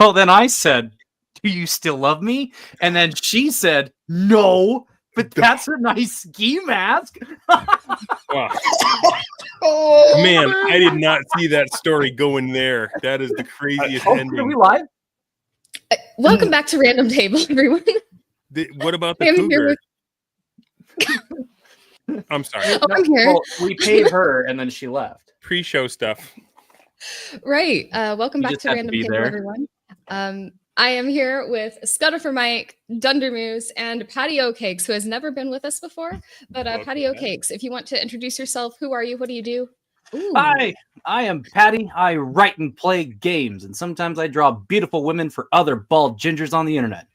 So then I said, "Do you still love me?" And then she said, "No, but that's a nice ski mask." Wow. Man, I did not see that story going there. That is the craziest ending. Are we live? Welcome back to Random Table, everyone. What about the cougar? I'm sorry. Oh, I'm here. Well, we paid her and then she left. Pre-show stuff. Right. Welcome You back just to have to Random be Table, there. everyone. I am here with Scudder for Mike, Dundermoose, and Patio Cakes, who has never been with us before. But Patio Cakes, if you want to introduce yourself, who are you? What do you do? Ooh. Hi, I am Patty. I write and play games, and sometimes I draw beautiful women for other bald gingers on the internet.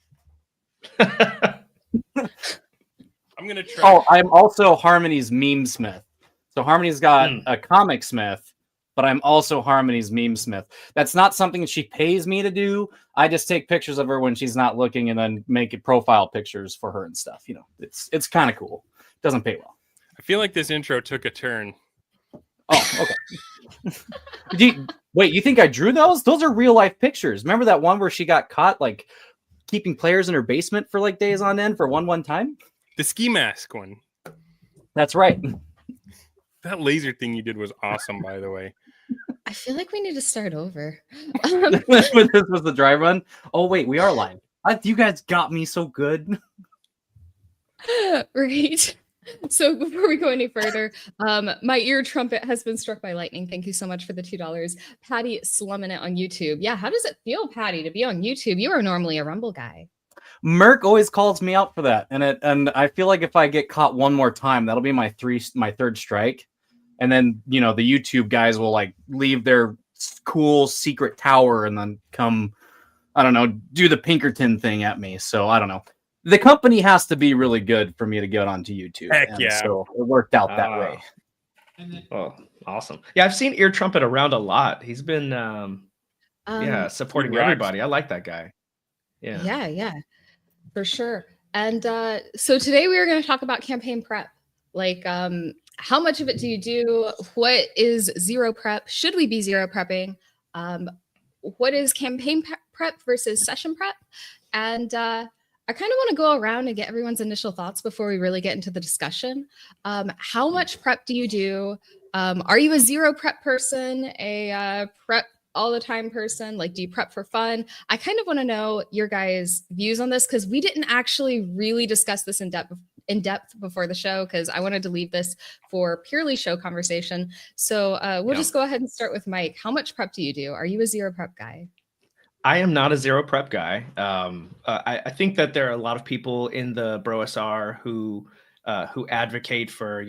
I'm gonna try. Oh, I'm also Harmony's meme smith. So Harmony's got a comic smith, but I'm also Harmony's meme smith. That's not something she pays me to do. I just take pictures of her when she's not looking and then make it profile pictures for her and stuff. You know, it's kind of cool. Doesn't pay well. I feel like this intro took a turn. Oh, okay. Wait, you think I drew those? Those are real life pictures. Remember that one where she got caught like keeping players in her basement for like days on end for one time? The ski mask one. That's right. That laser thing you did was awesome, by the way. I feel like we need to start over. This was the dry run. Oh wait, we are live. You guys got me so good. Right. So before we go any further, my ear trumpet has been struck by lightning. Thank you so much for the $2. Patty slumming it on YouTube. Yeah, how does it feel, Patty, to be on YouTube? You are normally a Rumble guy. Merc always calls me out for that, and I feel like if I get caught one more time, that'll be my third strike, and then the YouTube guys will like leave their cool secret tower and then come, I don't know, do the Pinkerton thing at me. So I don't know. The company has to be really good for me to get onto YouTube. Heck yeah. So it worked out that way. Oh, awesome. Yeah, I've seen Ear Trumpet around a lot. He's been supporting everybody. I like that guy. Yeah, for sure. And so today we are going to talk about campaign prep. Like how much of it do you do? What is zero prep? Should we be zero prepping? What is campaign prep versus session prep? And I kind of want to go around and get everyone's initial thoughts before we really get into the discussion. How much prep do you do? Are you a zero prep person, a prep all the time person? Like, do you prep for fun? I kind of want to know your guys' views on this because we didn't actually really discuss this in depth before the show because I wanted to leave this for purely show conversation. So we'll just go ahead and start with Mike. How much prep do you do? Are you a zero prep guy? I am not a zero prep guy. I think that there are a lot of people in the BroSR who advocate for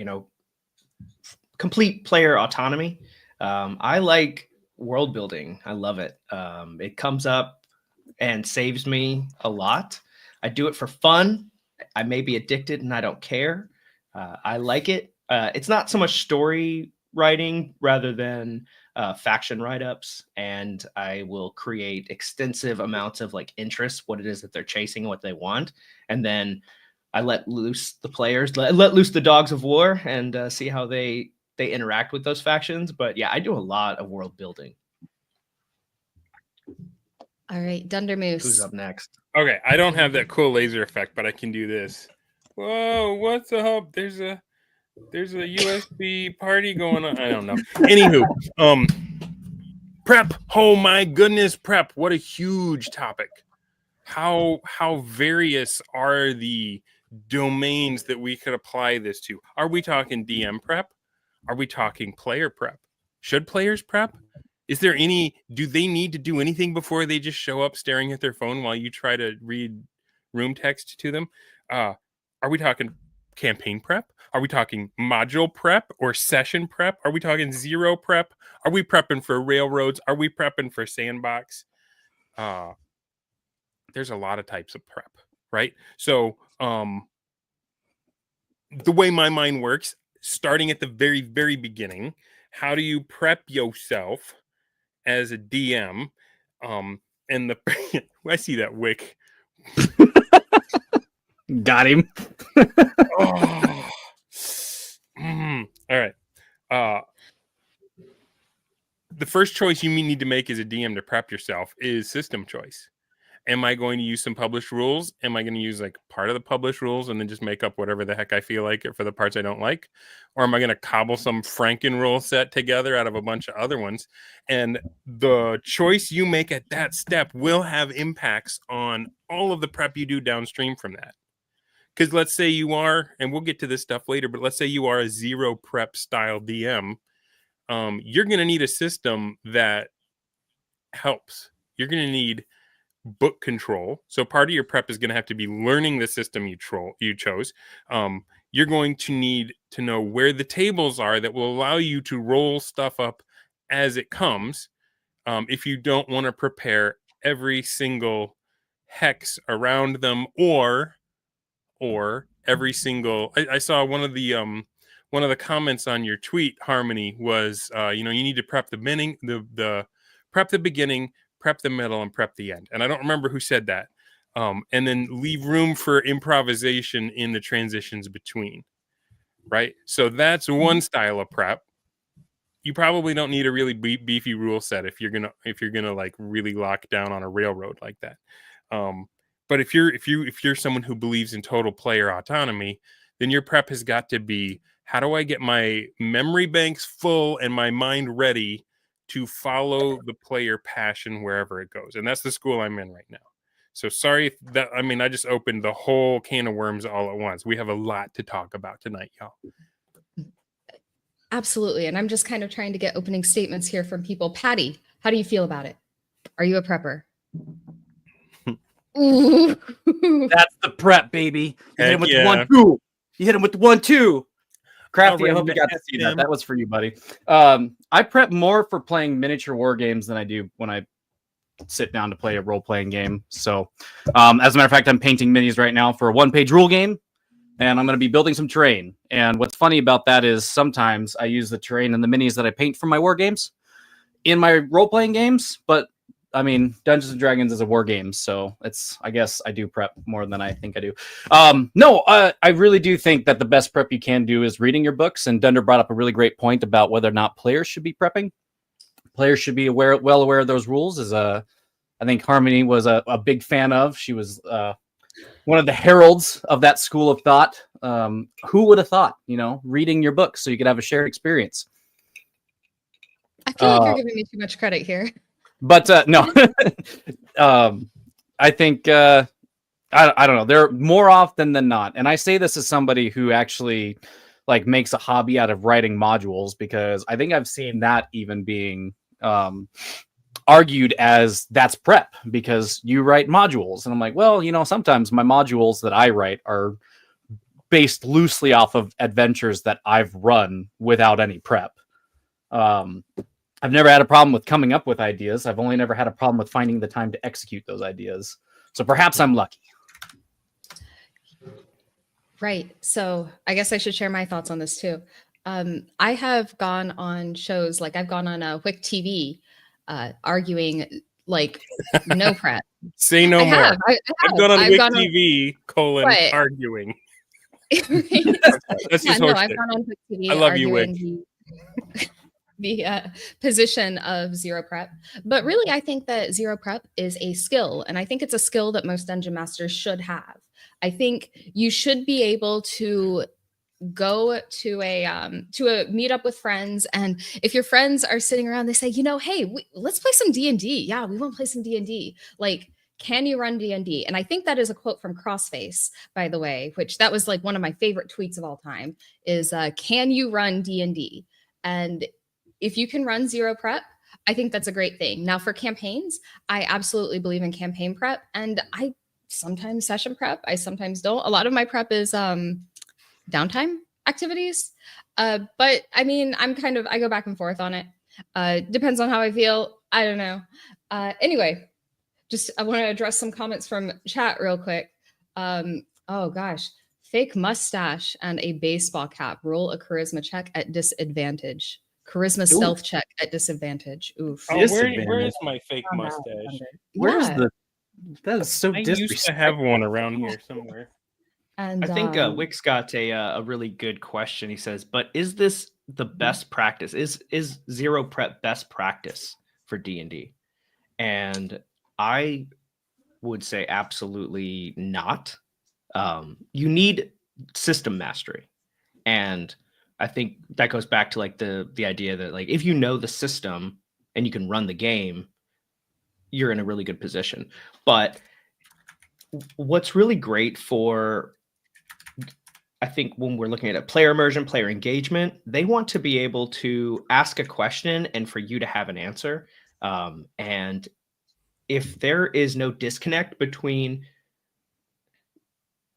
complete player autonomy. I like world building. I love it. It comes up and saves me a lot. I do it for fun. I may be addicted and I don't care. I like it. It's not so much story writing rather than faction write-ups, and I will create extensive amounts of like interest, what it is that they're chasing and what they want, and then I let loose the players, let loose the dogs of war, and see how they interact with those factions. But yeah, I do a lot of world building. All right, Dundermoose. Who's up next? Okay, I don't have that cool laser effect, but I can do this. Whoa, what's up? There's a USB party going on. I don't know. Anywho, prep. Oh my goodness, prep. What a huge topic. How various are the domains that we could apply this to? Are we talking DM prep? Are we talking player prep? Should players prep? Is there do they need to do anything before they just show up staring at their phone while you try to read room text to them? Are we talking campaign prep? Are we talking module prep or session prep? Are we talking zero prep? Are we prepping for railroads? Are we prepping for Sandbox? There's a lot of types of prep, right? So the way my mind works, starting at the very, very beginning, how do you prep yourself as a DM? And I see that wick. Got him. Oh. All right. the first choice you need to make as a DM to prep yourself is system choice. Am I going to use some published rules? Am I going to use like part of the published rules and then just make up whatever the heck I feel like for the parts I don't like? Or am I going to cobble some Franken rule set together out of a bunch of other ones? And the choice you make at that step will have impacts on all of the prep you do downstream from that. Because let's say you are, and we'll get to this stuff later, but let's say you are a zero prep style DM. You're going to need a system that helps. You're going to need book control. So part of your prep is going to have to be learning the system you chose. You're going to need to know where the tables are that will allow you to roll stuff up as it comes. If you don't want to prepare every single hex around them, or every single. I saw one of the comments on your tweet, Harmony, was you need to prep the beginning, the prep the beginning, prep the middle, and prep the end. And I don't remember who said that. And then leave room for improvisation in the transitions between. Right. So that's one style of prep. You probably don't need a really beefy rule set if you're gonna like really lock down on a railroad like that. But if you're someone who believes in total player autonomy, then your prep has got to be, how do I get my memory banks full and my mind ready to follow the player passion wherever it goes? And that's the school I'm in right now. So sorry that, I just opened the whole can of worms all at once. We have a lot to talk about tonight, y'all. Absolutely. And I'm just kind of trying to get opening statements here from people. Patty, how do you feel about it? Are you a prepper? Ooh. That's the prep, baby. You hit him with the 1-2. You hit him with the 1-2. Crafty, I hope you got to see that. That was for you, buddy. I prep more for playing miniature war games than I do when I sit down to play a role-playing game. So, as a matter of fact, I'm painting minis right now for a 1-page rule game, and I'm going to be building some terrain. And what's funny about that is sometimes I use the terrain and the minis that I paint for my war games in my role-playing games, but Dungeons and Dragons is a war game, so I guess I do prep more than I think I do. I really do think that the best prep you can do is reading your books, and Dunder brought up a really great point about whether or not players should be prepping. Players should be well aware of those rules, as I think Harmony was a big fan of. She was one of the heralds of that school of thought. Who would have thought, reading your books so you could have a shared experience? I feel like you're giving me too much credit here. But no, I think I don't know. They're more often than not, and I say this as somebody who actually makes a hobby out of writing modules, because I think I've seen that even being argued as that's prep because you write modules, and I'm like, well, sometimes my modules that I write are based loosely off of adventures that I've run without any prep. I've never had a problem with coming up with ideas. I've only never had a problem with finding the time to execute those ideas. So perhaps I'm lucky. Right. So I guess I should share my thoughts on this too. I have gone on shows, I've gone on a WIC TV arguing no prep. Say no more. I've gone on WIC TV arguing. That's just I've gone on WIC TV. I love you, WIC. The position of zero prep. But really, I think that zero prep is a skill. And I think it's a skill that most dungeon masters should have. I think you should be able to go to a meetup with friends, and if your friends are sitting around, they say, hey, let's play some D&D. Yeah, we want to play some D&D. Can you run D&D? And I think that is a quote from Crossface, by the way, which that was one of my favorite tweets of all time, is can you run D&D? And if you can run zero prep, I think that's a great thing. Now for campaigns, I absolutely believe in campaign prep, and I sometimes session prep. I sometimes don't. A lot of my prep is downtime activities. But I go back and forth on it. Depends on how I feel. I don't know. Anyway, I want to address some comments from chat real quick. Oh gosh. Fake mustache and a baseball cap. Roll a charisma check at disadvantage. Charisma stealth check at disadvantage. Oof. Oh, where is my fake mustache? Where's that is so disrespectful. I used to have one around here somewhere. And I think Wick's got a really good question. He says, but is this the best practice? Is zero prep best practice for D&D? And I would say absolutely not. You need system mastery. And I think that goes back to like the idea that like if you know the system and you can run the game, you're in a really good position. But what's really great for, I think when we're looking at a player immersion, player engagement, they want to be able to ask a question and for you to have an answer. And if there is no disconnect between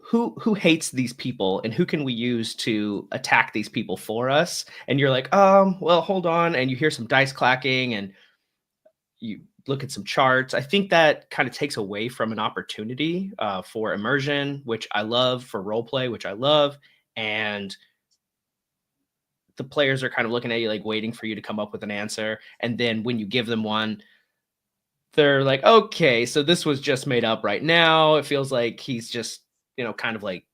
who hates these people and who can we use to attack these people for us, and you're like, well, hold on, and you hear some dice clacking and you look at some charts, I think that kind of takes away from an opportunity for immersion, which I love, for role play, which I love. And the players are kind of looking at you like waiting for you to come up with an answer. And then when you give them one, they're like, okay, so this was just made up right now. It feels like he's just, kind of like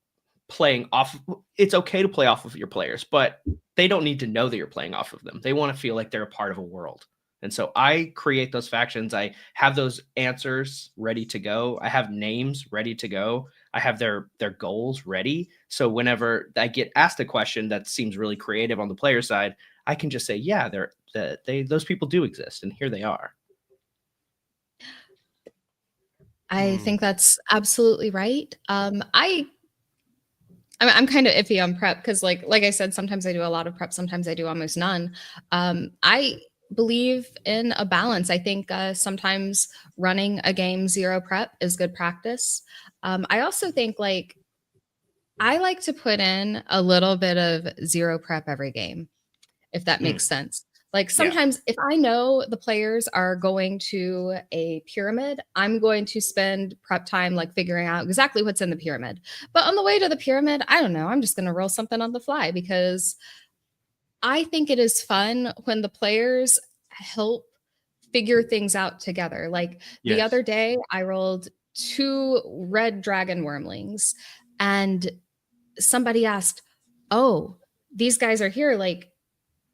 playing off. It's okay to play off of your players, but they don't need to know that you're playing off of them. They want to feel like they're a part of a world. And so I create those factions. I have those answers ready to go. I have names ready to go. I have their goals ready. So whenever I get asked a question that seems really creative on the player side, I can just say, yeah, those people do exist, and here they are. I think that's absolutely right. I'm kind of iffy on prep because, like I said, sometimes I do a lot of prep, sometimes I do almost none. I believe in a balance. I think sometimes running a game zero prep is good practice. I also think I like to put in a little bit of zero prep every game, if that makes sense. Like sometimes if I know the players are going to a pyramid, I'm going to spend prep time like figuring out exactly what's in the pyramid. But on the way to the pyramid, I don't know, I'm just going to roll something on the fly because I think it is fun when the players help figure things out together. Like the other day, I rolled 2 red dragon wormlings and somebody asked, "Oh, these guys are here. Like,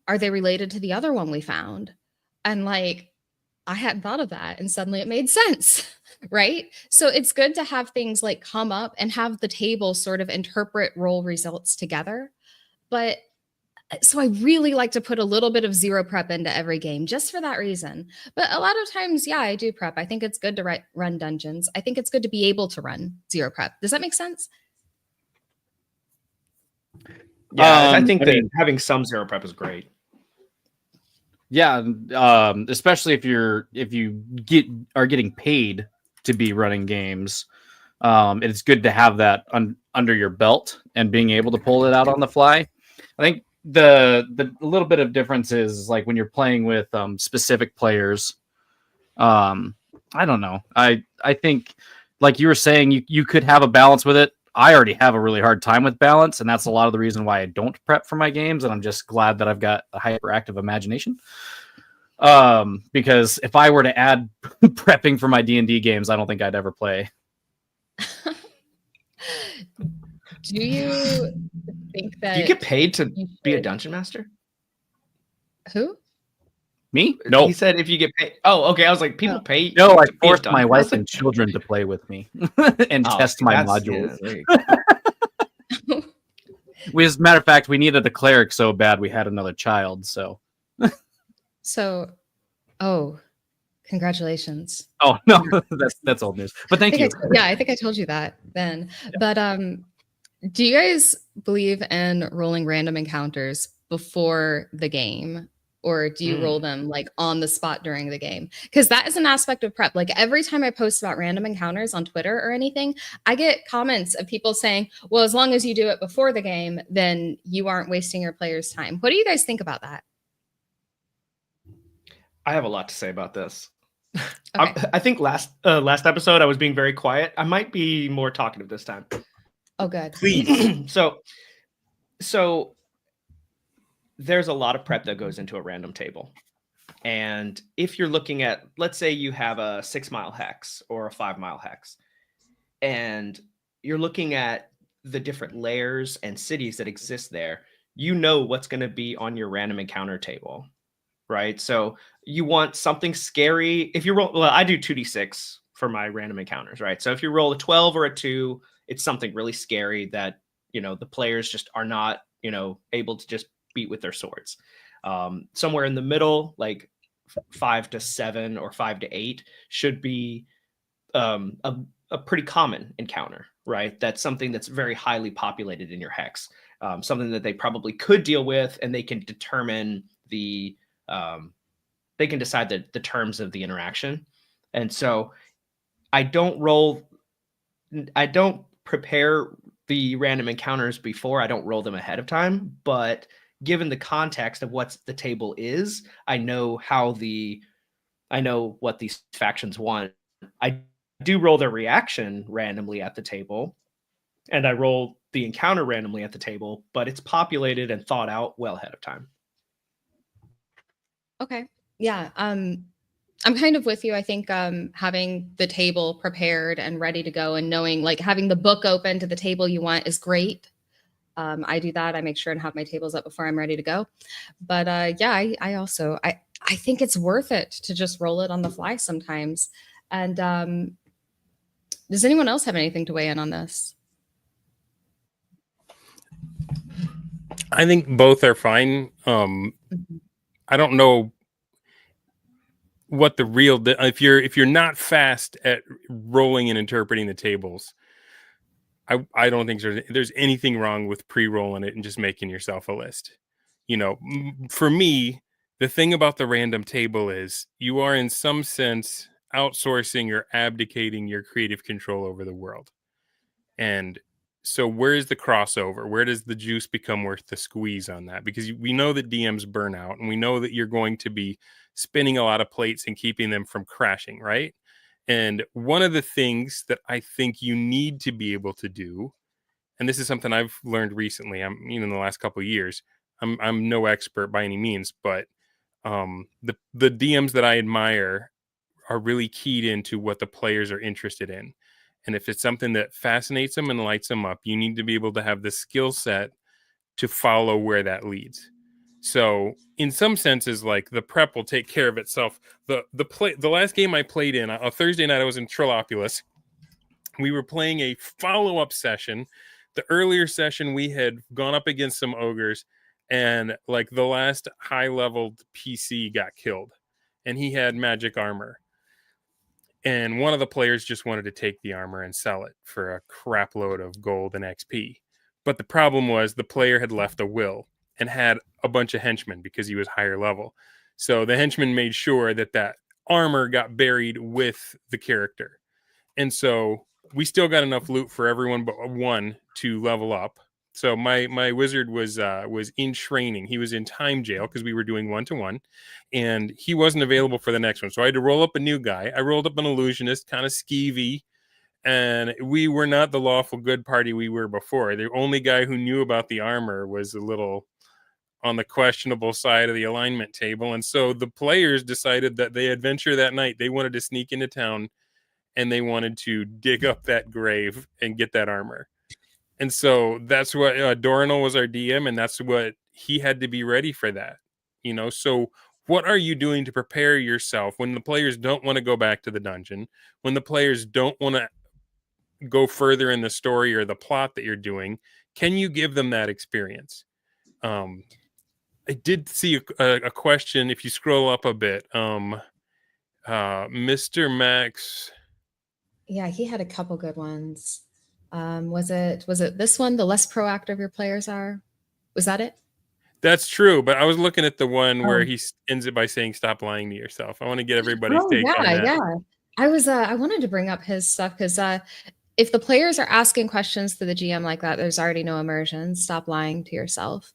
are they related to the other one we found?" And like, I hadn't thought of that. And suddenly it made sense. Right. So it's good to have things like come up and have the table sort of interpret roll results together. But so I really like to put a little bit of zero prep into every game just for that reason. But a lot of times, yeah, I do prep. I think it's good to run dungeons. I think it's good to be able to run zero prep. Does that make sense? Yeah, I think having some zero prep is great. Yeah, especially if you are getting paid to be running games, it's good to have that under your belt and being able to pull it out on the fly. I think the little bit of difference is like when you're playing with specific players. I don't know. I think like you were saying, you could have a balance with it. I already have a really hard time with balance, and that's a lot of the reason why I don't prep for my games. And I'm just glad that I've got a hyperactive imagination. Because if I were to add prepping for my D&D games, I don't think I'd ever play. Do you think that... Do you get paid to be a dungeon master? Who? Me? No. He said if you get paid. Oh, okay. I was like, people pay. No, I forced my wife and children to play with me and test my modules. Yeah, As a matter of fact, we needed a cleric so bad we had another child. So, congratulations. Oh no, that's old news. But thank you. I think I told you that then. Yeah. But do you guys believe in rolling random encounters before the game? Or do you roll them like on the spot during the game? Because that is an aspect of prep. Like every time I post about random encounters on Twitter or anything, I get comments of people saying, well, as long as you do it before the game, then you aren't wasting your players' time. What do you guys think about that? I have a lot to say about this. Okay. I think last episode I was being very quiet. I might be more talkative this time. Oh, good. Please. So there's a lot of prep that goes into a random table. And if you're looking at, let's say you have a 6 mile hex or a 5 mile hex, and you're looking at the different layers and cities that exist there, you know what's going to be on your random encounter table, right? So you want something scary. If you roll, well, I do 2d6 for my random encounters, right? So if you roll a 12 or a 2, it's something really scary that, the players just are not, able to just beat with their swords. Somewhere in the middle, like 5 to 7 or 5 to 8 should be a pretty common encounter, right? That's something that's very highly populated in your hex, something that they probably could deal with, and they can determine they can decide the terms of the interaction. And so I don't prepare the random encounters before. I don't roll them ahead of time, but given the context of what the table is, I know what these factions want. I do roll their reaction randomly at the table, and I roll the encounter randomly at the table, but it's populated and thought out well ahead of time. Okay. Yeah. I'm kind of with you. I think having the table prepared and ready to go, and knowing, like, having the book open to the table you want is great. I do that. I make sure and have my tables up before I'm ready to go. But I also think it's worth it to just roll it on the fly sometimes. And does anyone else have anything to weigh in on this? I think both are fine. I don't know what the real if you're not fast at rolling and interpreting the tables. I don't think there's anything wrong with pre-rolling it and just making yourself a list. For me, the thing about the random table is you are in some sense outsourcing or abdicating your creative control over the world. And so where's the crossover? Where does the juice become worth the squeeze on that? Because we know that DMs burn out, and we know that you're going to be spinning a lot of plates and keeping them from crashing, right? And one of the things that I think you need to be able to do, and this is something I've learned recently, in the last couple of years, I'm no expert by any means, but the DMs that I admire are really keyed into what the players are interested in. And if it's something that fascinates them and lights them up, you need to be able to have the skill set to follow where that leads. So in some senses, like, the prep will take care of itself. The last game I played in, a Thursday night, I was in Trilopulus. We were playing a follow-up session. The earlier session, we had gone up against some ogres, and like the last high-leveled PC got killed, and he had magic armor. And one of the players just wanted to take the armor and sell it for a crap load of gold and XP. But the problem was the player had left a will and had a bunch of henchmen because he was higher level. So the henchmen made sure that armor got buried with the character. And so we still got enough loot for everyone but one to level up. So my wizard was in training. He was in time jail because we were doing 1-to-1, and he wasn't available for the next one. So I had to roll up a new guy. I rolled up an illusionist, kind of skeevy, and we were not the lawful good party we were before. The only guy who knew about the armor was a little on the questionable side of the alignment table. And so the players decided that they adventure that night. They wanted to sneak into town, and they wanted to dig up that grave and get that armor. And so that's what Dorinal was our DM, and that's what he had to be ready for that. So what are you doing to prepare yourself when the players don't want to go back to the dungeon, when the players don't want to go further in the story or the plot that you're doing? Can you give them that experience? I did see a question. If you scroll up a bit, Mr. Max. Yeah, he had a couple good ones. Was it this one? The less proactive your players are. Was that it? That's true, but I was looking at the one where he ends it by saying, "Stop lying to yourself." I want to get everybody's take on that. Yeah. I wanted to bring up his stuff because if the players are asking questions to the GM like that, there's already no immersion. Stop lying to yourself.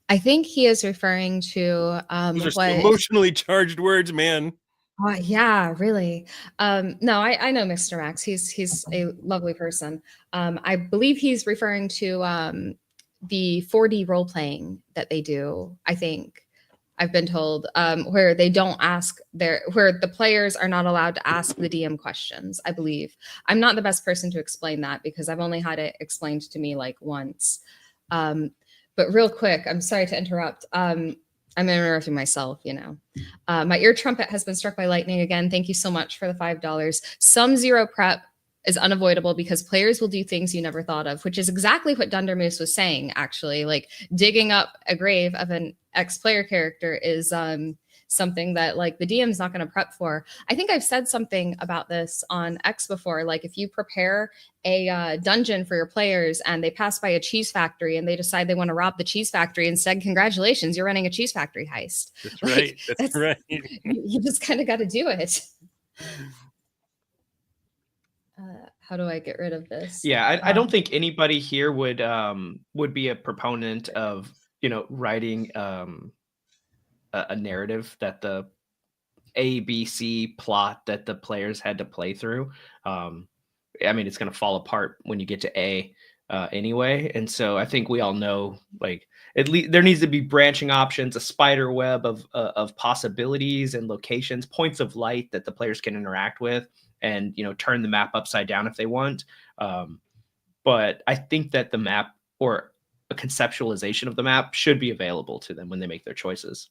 I think he is referring to Those are emotionally charged words, man. Yeah, really. No, I know Mr. Max. He's a lovely person. I believe he's referring to the 4D role playing that they do. I think I've been told where they don't ask where the players are not allowed to ask the DM questions. I believe I'm not the best person to explain that because I've only had it explained to me like once. But real quick, I'm sorry to interrupt. I'm interrupting myself, you know. My ear trumpet has been struck by lightning again. Thank you so much for the $5. Some zero prep is unavoidable because players will do things you never thought of, which is exactly what Dundermoose was saying, actually. Like digging up a grave of an ex-player character is something that like the DM's not going to prep for. I think I've said something about this on X before. Like if you prepare a dungeon for your players and they pass by a cheese factory and they decide they want to rob the cheese factory instead, congratulations, you're running a cheese factory heist. That's Like, right. That's right. You just kind of got to do it. How do I get rid of this? Yeah, I don't think anybody here would be a proponent of, you know, writing a narrative that the ABC plot that the players had to play through. I mean, it's going to fall apart when you get to A anyway. And so I think we all know, like, at least there needs to be branching options, a spider web of possibilities and locations, points of light that the players can interact with, and, you know, turn the map upside down if they want. But I think that the map, or a conceptualization of the map, should be available to them when they make their choices.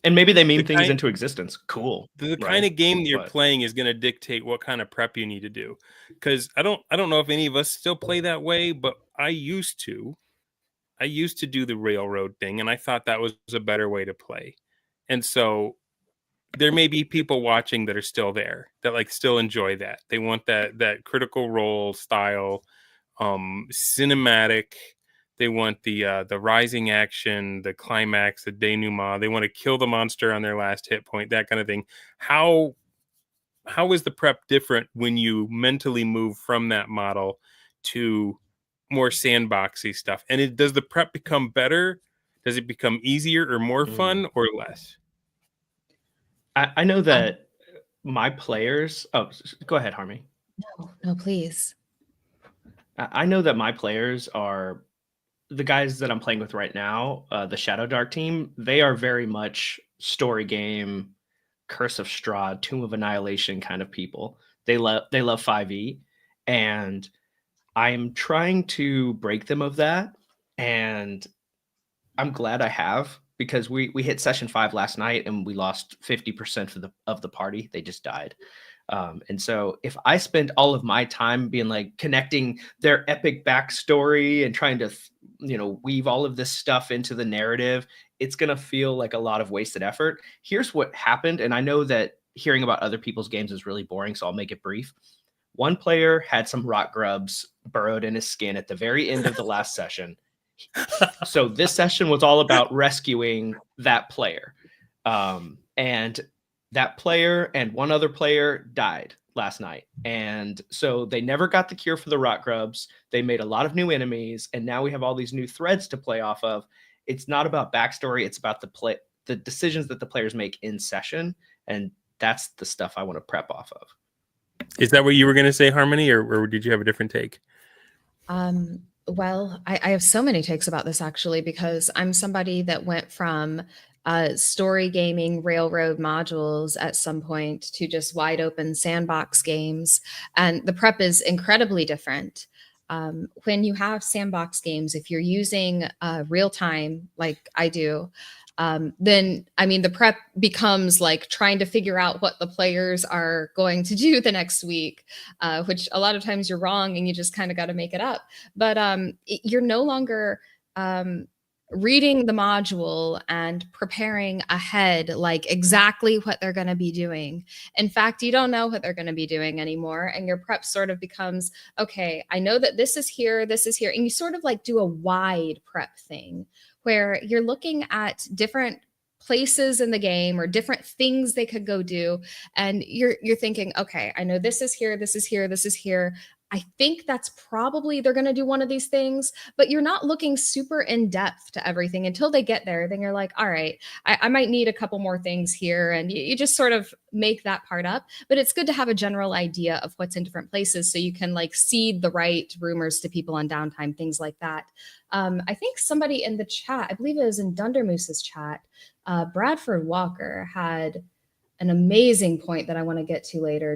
And maybe they mean things into existence. Cool. The kind of game that you're playing is going to dictate what kind of prep you need to do. Because I don't know if any of us still play that way, but I used to. I used to do the railroad thing, and I thought that was a better way to play. And so there may be people watching that are still there, that like still enjoy that. They want that critical role style, cinematic. They want the rising action, the climax, the denouement. They want to kill the monster on their last hit point, that kind of thing. How is the prep different when you mentally move from that model to more sandboxy stuff? And does the prep become better? Does it become easier or more fun or less? I know that my players. Oh, go ahead, Harmony. No, please. I know that my players are the guys that I'm playing with right now. The Shadow Dark team. They are very much story game, Curse of Strahd, Tomb of Annihilation kind of people. They love 5e, and I'm trying to break them of that, and I'm glad I have, because we hit session 5 last night and we lost 50% of the party. They just died. And so if I spend all of my time being like connecting their epic backstory and trying to, you know, weave all of this stuff into the narrative, it's going to feel like a lot of wasted effort. Here's what happened. And I know that hearing about other people's games is really boring, so I'll make it brief. One player had some rot grubs burrowed in his skin at the very end of the last session. So this session was all about rescuing that player. And that player and one other player died last night. And so they never got the cure for the rot grubs. They made a lot of new enemies, and now we have all these new threads to play off of. It's not about backstory. It's about the decisions that the players make in session. And that's the stuff I want to prep off of. Is that what you were going to say, Harmony, or did you have a different take? Well, I have so many takes about this, actually, because I'm somebody that went from story gaming railroad modules at some point to just wide open sandbox games. And the prep is incredibly different. When you have sandbox games, if you're using real time, like I do, then, I mean, the prep becomes like trying to figure out what the players are going to do the next week, which a lot of times you're wrong and you just kind of got to make it up. But you're no longer reading the module and preparing ahead, like exactly what they're going to be doing. In fact, you don't know what they're going to be doing anymore. And your prep sort of becomes, okay, I know that this is here. And you sort of like do a wide prep thing where you're looking at different places in the game or different things they could go do. And you're thinking, okay, I know this is here, this is here, this is here. I think that's probably they're going to do one of these things, but you're not looking super in depth to everything until they get there. Then you're like, all right, I might need a couple more things here. And you just sort of make that part up. But it's good to have a general idea of what's in different places so you can like seed the right rumors to people on downtime, things like that. I think somebody in the chat, I believe it was in Dundermoose's chat, Bradford Walker had an amazing point that I want to get to later.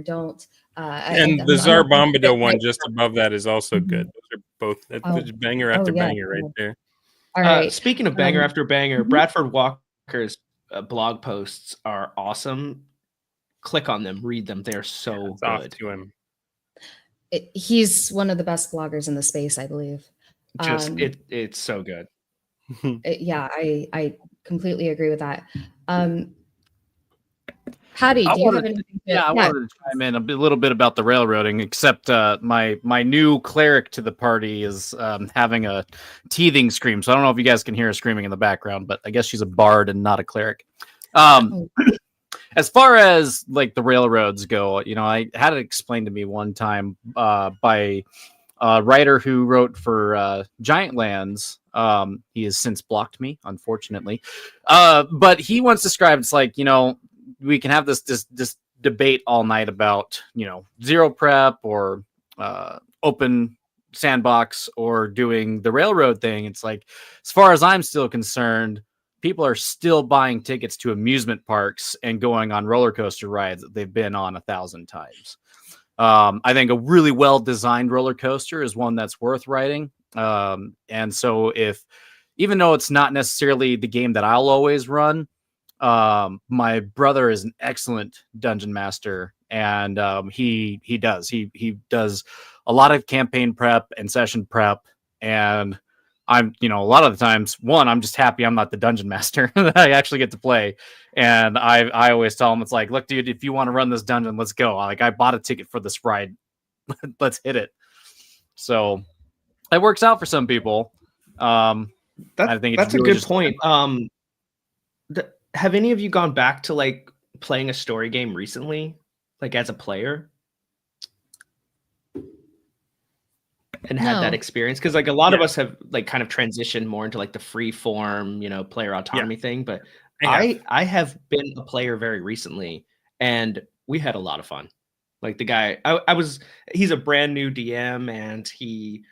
And the Czar Bombadil one just above that is also good. Those are both. That's Oh. banger after banger right there. All right. Speaking of banger after banger, Bradford Walker's blog posts are awesome. Click on them, read them. They're so It's off good. to him. He's one of the best bloggers in the space, I believe. It's so good. Yeah, I completely agree with that. Patty, do you have anything? I wanted to chime in a little bit about the railroading, except my new cleric to the party is having a teething scream. So I don't know if you guys can hear her screaming in the background, but I guess she's a bard and not a cleric. As far as like the railroads go, I had it explained to me one time by a writer who wrote for Giant Lands. He has since blocked me, unfortunately. But he once described, it's like, we can have this debate all night about, zero prep or open sandbox or doing the railroad thing. It's like, as far as I'm still concerned, people are still buying tickets to amusement parks and going on roller coaster rides that they've been on 1,000 times. I think a really well-designed roller coaster is one that's worth riding. And so even though it's not necessarily the game that I'll always run, my brother is an excellent dungeon master, and he does a lot of campaign prep and session prep, and I'm, a lot of the times, I'm just happy I'm not the dungeon master that I actually get to play. And I always tell him, it's like, look, dude, if you want to run this dungeon, let's go. Like, I bought a ticket for this ride. Let's hit it. So it works out for some people. I think that's really a good point. Have any of you gone back to like playing a story game recently, like as a player? And had that experience, because like a lot of us have like kind of transitioned more into like the free form, player autonomy thing. But I have been a player very recently, and we had a lot of fun. Like the guy, he's a brand new DM, and he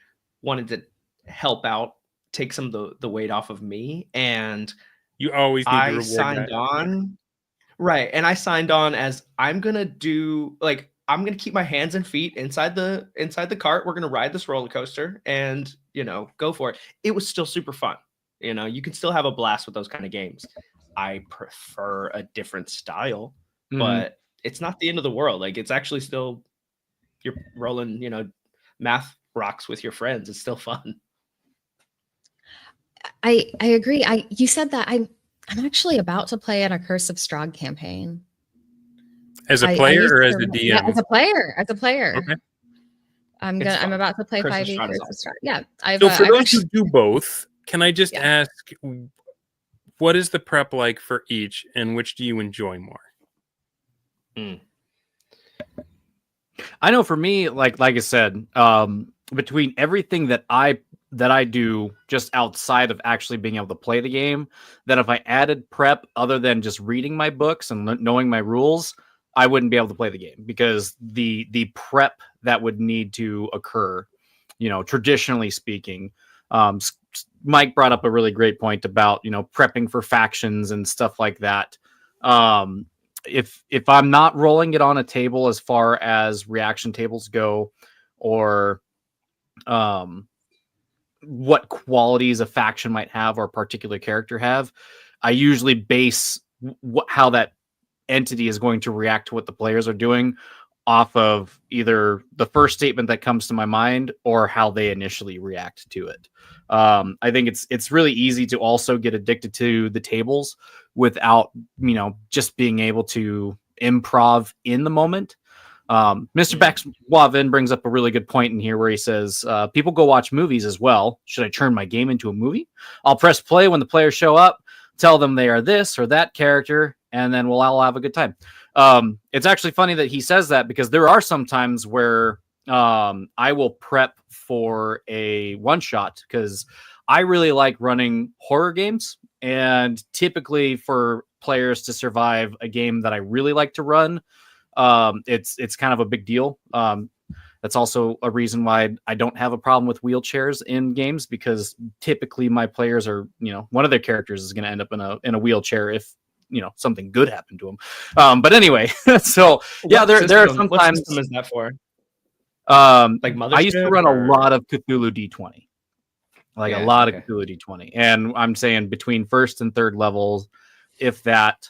wanted to help out, take some of the weight off of me, and you always need to reward signed on, right? And I signed on as I'm gonna keep my hands and feet inside the cart. We're going to ride this roller coaster and, go for it. It was still super fun. You can still have a blast with those kind of games. I prefer a different style, but it's not the end of the world. Like, it's actually still, you're rolling, math rocks with your friends. It's still fun. I agree. You said that I'm actually about to play in a Curse of Strahd campaign. As a player or as a DM? Yeah, as a player. Okay. I'm about to play 5e Curse of Strahd. Yeah. So for those who do both, can I just ask, what is the prep like for each, and which do you enjoy more? I know for me, like I said, between everything that I do just outside of actually being able to play the game, that if I added prep other than just reading my books and knowing my rules, I wouldn't be able to play the game, because the prep that would need to occur, traditionally speaking. Mike brought up a really great point about, prepping for factions and stuff like that. If I'm not rolling it on a table as far as reaction tables go, or what qualities a faction might have or a particular character have, I usually base how that entity is going to react to what the players are doing off of either the first statement that comes to my mind or how they initially react to it. I think it's really easy to also get addicted to the tables without, just being able to improv in the moment. Mr. Bex Wavin brings up a really good point in here where he says, people go watch movies as well. Should I turn my game into a movie? I'll press play when the players show up, tell them they are this or that character, and then we'll all have a good time. It's actually funny that he says that, because there are some times where I will prep for a one-shot, because I really like running horror games, and typically for players to survive a game that I really like to run, it's kind of a big deal. That's also a reason why I don't have a problem with wheelchairs in games, because typically my players are, one of their characters is going to end up in a wheelchair if something good happened to him. But anyway, so yeah, there are sometimes. What system is that for? Like I used to Mothership run or- a lot of Cthulhu D20, like Yeah, a lot okay. of Cthulhu D20, and I'm saying between first and third levels, if that.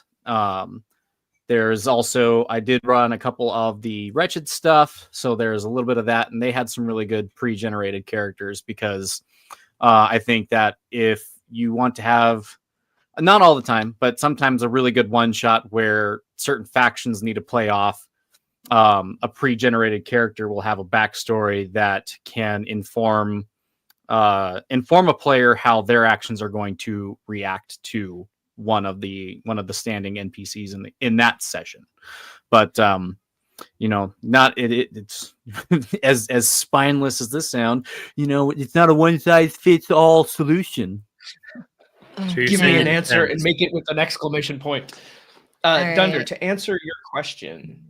There's also, I did run a couple of the Wretched stuff, so there's a little bit of that, and they had some really good pre-generated characters because I think that if you want to have, not all the time, but sometimes a really good one-shot where certain factions need to play off, a pre-generated character will have a backstory that can inform a player how their actions are going to react to one of the standing NPCs in that session. But not it's as spineless as this sound. It's not a one size fits all solution. Oh, So you're Give saying me it an answer and depends. make it with an exclamation point. right. Dunder, to answer your question,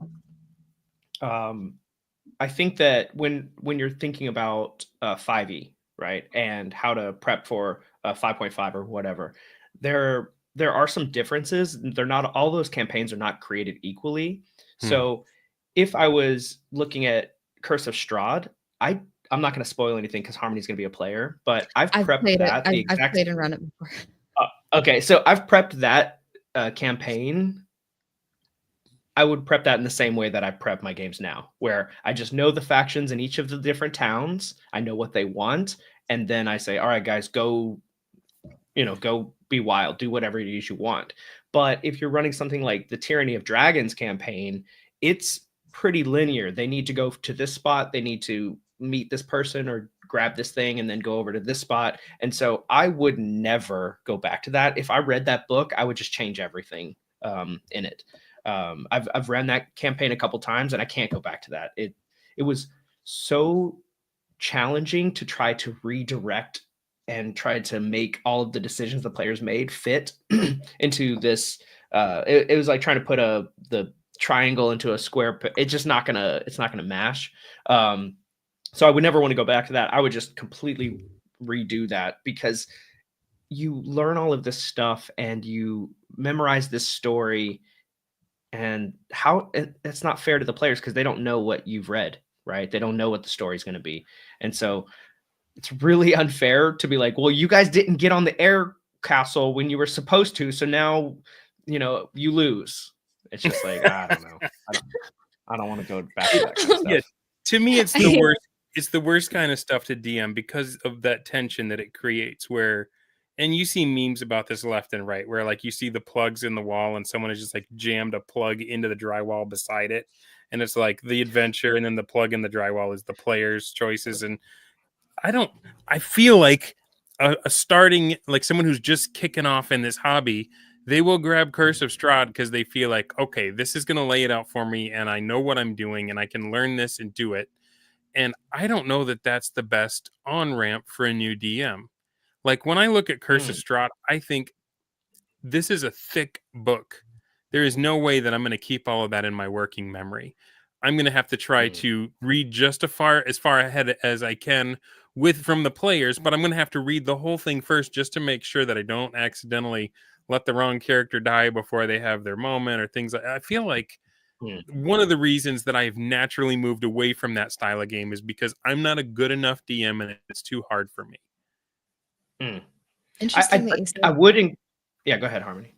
I think that when you're thinking about 5e, right, and how to prep for 5.5 or whatever, there are some differences. They're not, all those campaigns are not created equally. So if I was looking at Curse of Strahd, I'm not going to spoil anything because Harmony's going to be a player, but I've prepped played that it. the I've exact played and run it before. Okay, so I've prepped that campaign. I would prep that in the same way that I prep my games now, where I just know the factions in each of the different towns. I know what they want, and then I say, "All right, guys, go be wild, do whatever it is you want." But if you're running something like the Tyranny of Dragons campaign, it's pretty linear. They need to go to this spot, they need to meet this person or grab this thing and then go over to this spot. And so I would never go back to that. If I read that book, I would just change everything in it. I've ran that campaign a couple times and I can't go back to that. It was so challenging to try to redirect and try to make all of the decisions the players made fit into this. It was like trying to put the triangle into a square. It's just not gonna mash. So I would never want to go back to that. I would just completely redo that because you learn all of this stuff and you memorize this story, and it's not fair to the players because they don't know what you've read, right? They don't know what the story's going to be. And so it's really unfair to be like, well, you guys didn't get on the air castle when you were supposed to, so now you lose. It's just like, I don't know. I don't want to go back to that kind of stuff. Yeah, to me, it's the worst. It's the worst kind of stuff to DM because of that tension that it creates. And you see memes about this left and right, where like you see the plugs in the wall, and someone has just like jammed a plug into the drywall beside it, and it's like the adventure, and then the plug in the drywall is the player's choices. And I feel like a starting, like someone who's just kicking off in this hobby, they will grab Curse of Strahd because they feel like, okay, this is going to lay it out for me, and I know what I'm doing, and I can learn this and do it. And I don't know that that's the best on-ramp for a new DM. Like when I look at Curse of Strahd, I think this is a thick book. There is no way that I'm going to keep all of that in my working memory. I'm going to have to try to read just as far ahead as I can from the players, but I'm going to have to read the whole thing first just to make sure that I don't accidentally let the wrong character die before they have their moment or things like that. I feel like one of the reasons that I've naturally moved away from that style of game is because I'm not a good enough DM and it's too hard for me. Interesting that you say I wouldn't. Yeah, go ahead, Harmony.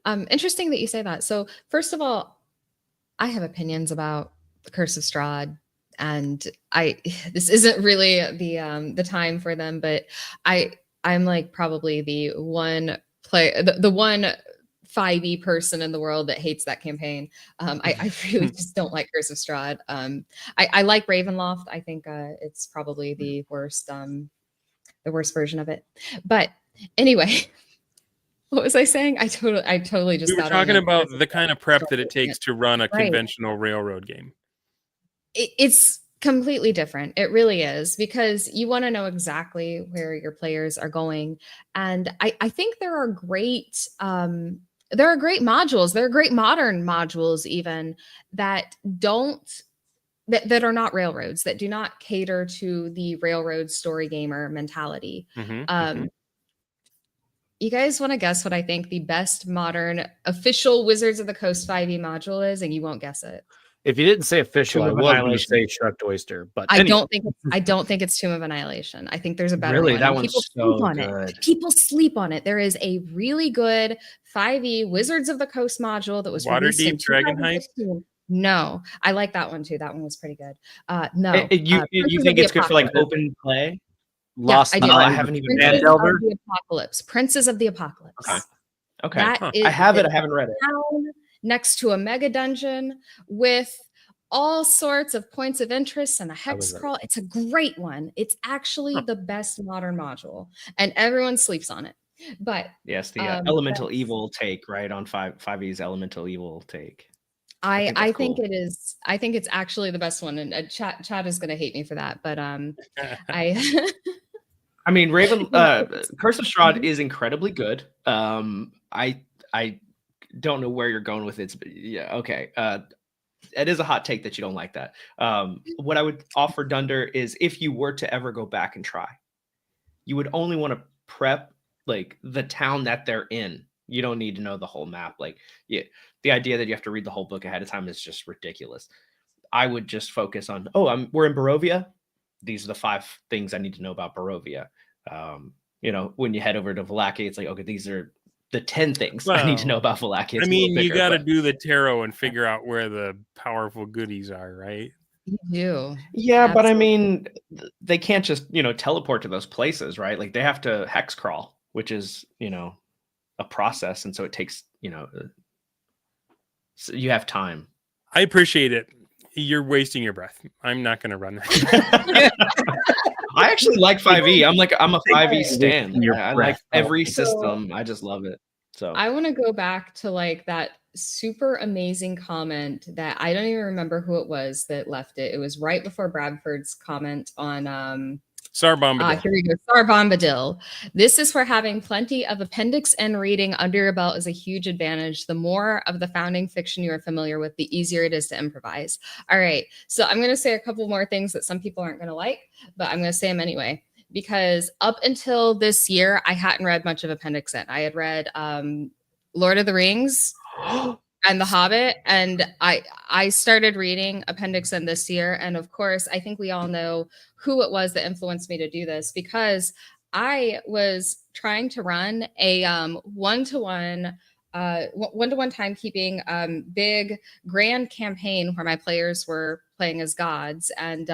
Interesting that you say that. So first of all, I have opinions about the Curse of Strahd, and this isn't really the time for them, but I'm like probably the one the one 5e person in the world that hates that campaign. I really just don't like Curse of Strahd. I like Ravenloft. I think it's probably the worst version of it. But anyway, what was I saying? I totally just we were got talking on about the kind of prep that it takes to run a Right. conventional railroad game. It's completely different. It really is, because you want to know exactly where your players are going. And I think there are great modules. There are great modern modules even that that are not railroads, that do not cater to the railroad story gamer mentality. You guys want to guess what I think the best modern official Wizards of the Coast 5e module is, and you won't guess it. If you didn't say official, Tomb I of was going to Annihilation. say Shucked Oyster, but I anyway. don't think it's Tomb of Annihilation. I think there's a better Really, one. that and one's people so sleep on it. good. People sleep on it. There is a really good 5e Wizards of the Coast module that was released in Waterdeep Dragon Heist? 2015. No, I like that one too. That one was pretty good. No, You Princes of think the it's good for like Apocalypse. open play? Lost I do. Oh, I Mines, haven't even Van read Princes it. of Delver. the Apocalypse. Princes of the Apocalypse. Okay. Okay. That Huh. is I have it. I a haven't read it. town next to a mega dungeon with all sorts of points of interest and a hex was right. crawl. It's a great one. It's actually the best modern module, and everyone sleeps on it. But Yes, the elemental evil take, right, on 5e's elemental evil take. I that's think cool. it is. I think it's actually the best one, and Chad is going to hate me for that. But I I mean, Raven Curse of Strahd Mhm. is incredibly good. I don't know where you're going with it, but yeah, okay. It is a hot take that you don't like that. What I would offer Dunder is if you were to ever go back and try, you would only want to prep like the town that they're in. You don't need to know the whole map. Like, yeah, the idea that you have to read the whole book ahead of time is just ridiculous. I would just focus on, we're in Barovia. These are the 5 things I need to know about Barovia. When you head over to Valaki, it's like, okay, these are the 10 things I need to know about Valaki. It's I mean, you got to but... do the tarot and figure out where the powerful goodies are, right? You do. Yeah, but I Absolutely. mean, they can't just, teleport to those places, right? Like they have to hex crawl, which is, a process. And so it takes, so you have time. I appreciate it. You're wasting your breath. I'm not going to run that. I actually like 5e. I'm a 5e stan. Your I like breath. every So- system. I just love it. So I want to go back to like that super amazing comment that I don't even remember who it was that left it. It was right before Bradford's comment on Sar Bombadil. here we go. Sar Bombadil. This is where having plenty of Appendix N reading under your belt is a huge advantage. The more of the founding fiction you are familiar with, the easier it is to improvise. All right. So I'm going to say a couple more things that some people aren't going to like, but I'm going to say them anyway. Because up until this year, I hadn't read much of Appendix N. I had read Lord of the Rings and The Hobbit, and I started reading Appendix N this year. And of course, I think we all know who it was that influenced me to do this, because I was trying to run a one-to-one timekeeping big grand campaign where my players were playing as gods, and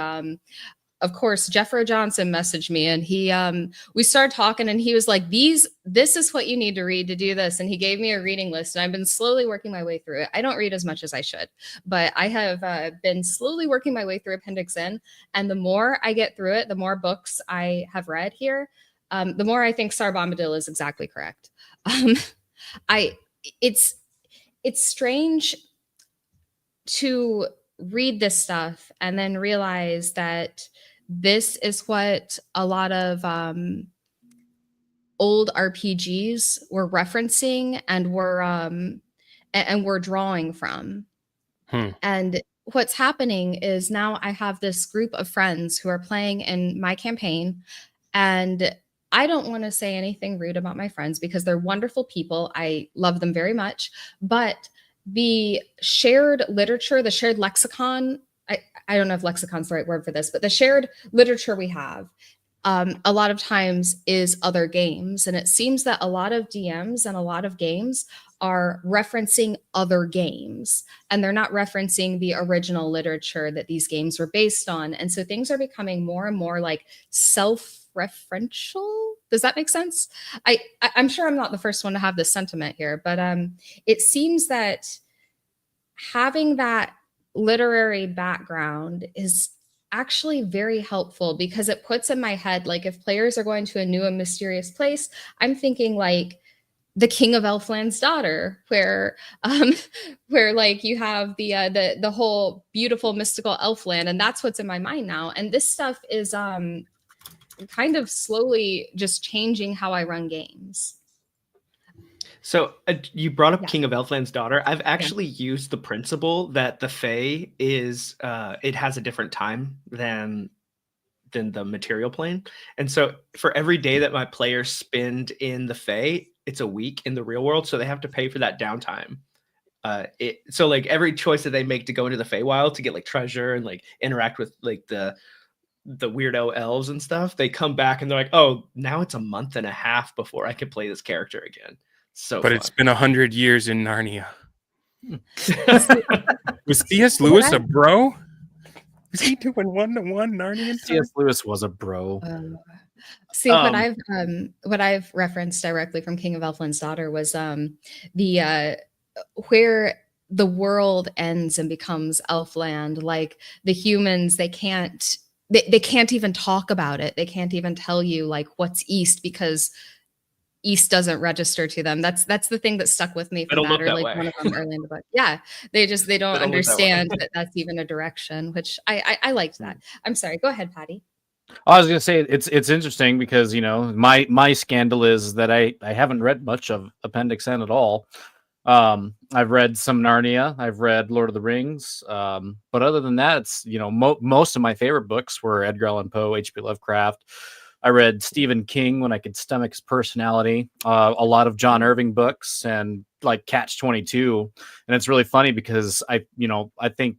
of course, Jeffro Johnson messaged me, and we started talking, and he was like, this is what you need to read to do this. And he gave me a reading list, and I've been slowly working my way through it. I don't read as much as I should, but I have been slowly working my way through Appendix N. And the more I get through it, the more books I have read here, the more I think Sar Bombadil is exactly correct. It's strange to read this stuff and then realize that this is what a lot of old RPGs were referencing and were drawing from. And what's happening is now I have this group of friends who are playing in my campaign, and I don't want to say anything rude about my friends because they're wonderful people. I love them very much, but the shared literature, the shared lexicon, I don't know if lexicon's the right word for this, but the shared literature we have a lot of times is other games. And it seems that a lot of DMs and a lot of games are referencing other games, and they're not referencing the original literature that these games were based on. And so things are becoming more and more like self-referential. Does that make sense? I'm sure I'm not the first one to have this sentiment here, but it seems that having that literary background is actually very helpful, because it puts in my head, like, if players are going to a new and mysterious place, I'm thinking like the King of Elfland's Daughter, where like you have the whole beautiful mystical Elfland, and that's what's in my mind now. And this stuff is kind of slowly just changing how I run games. So you brought up Yeah. King of Elfland's Daughter. I've actually used the principle that the Fae is it has a different time than the material plane. And so for every day that my players spend in the Fae, it's a week in the real world. So they have to pay for that downtime. So like every choice that they make to go into the Feywild to get like treasure and like interact with like the weirdo elves and stuff, they come back and they're like, oh, now it's a month and a half before I can play this character again. So But fun. it's been 100 years in Narnia. Was C.S. Lewis a bro? Was he doing 1-to-1 Narnia? C.S. Lewis was a bro. See, what I've referenced directly from King of Elfland's Daughter was the where the world ends and becomes Elfland. Like the humans, they can't even talk about it. They can't even tell you like what's east because east doesn't register to them. That's the thing that stuck with me from that, or like one of them early in the book. Yeah, they don't understand that that's even a direction, which I liked that. I'm sorry, go ahead, Patty. I was gonna say it's interesting because my scandal is that I haven't read much of Appendix N at all. I've read some Narnia, I've read Lord of the Rings, but other than that, it's most of my favorite books were Edgar Allan Poe, H.P. Lovecraft. I read Stephen King when I could stomach his personality. A lot of John Irving books and like Catch-22, and it's really funny because I think.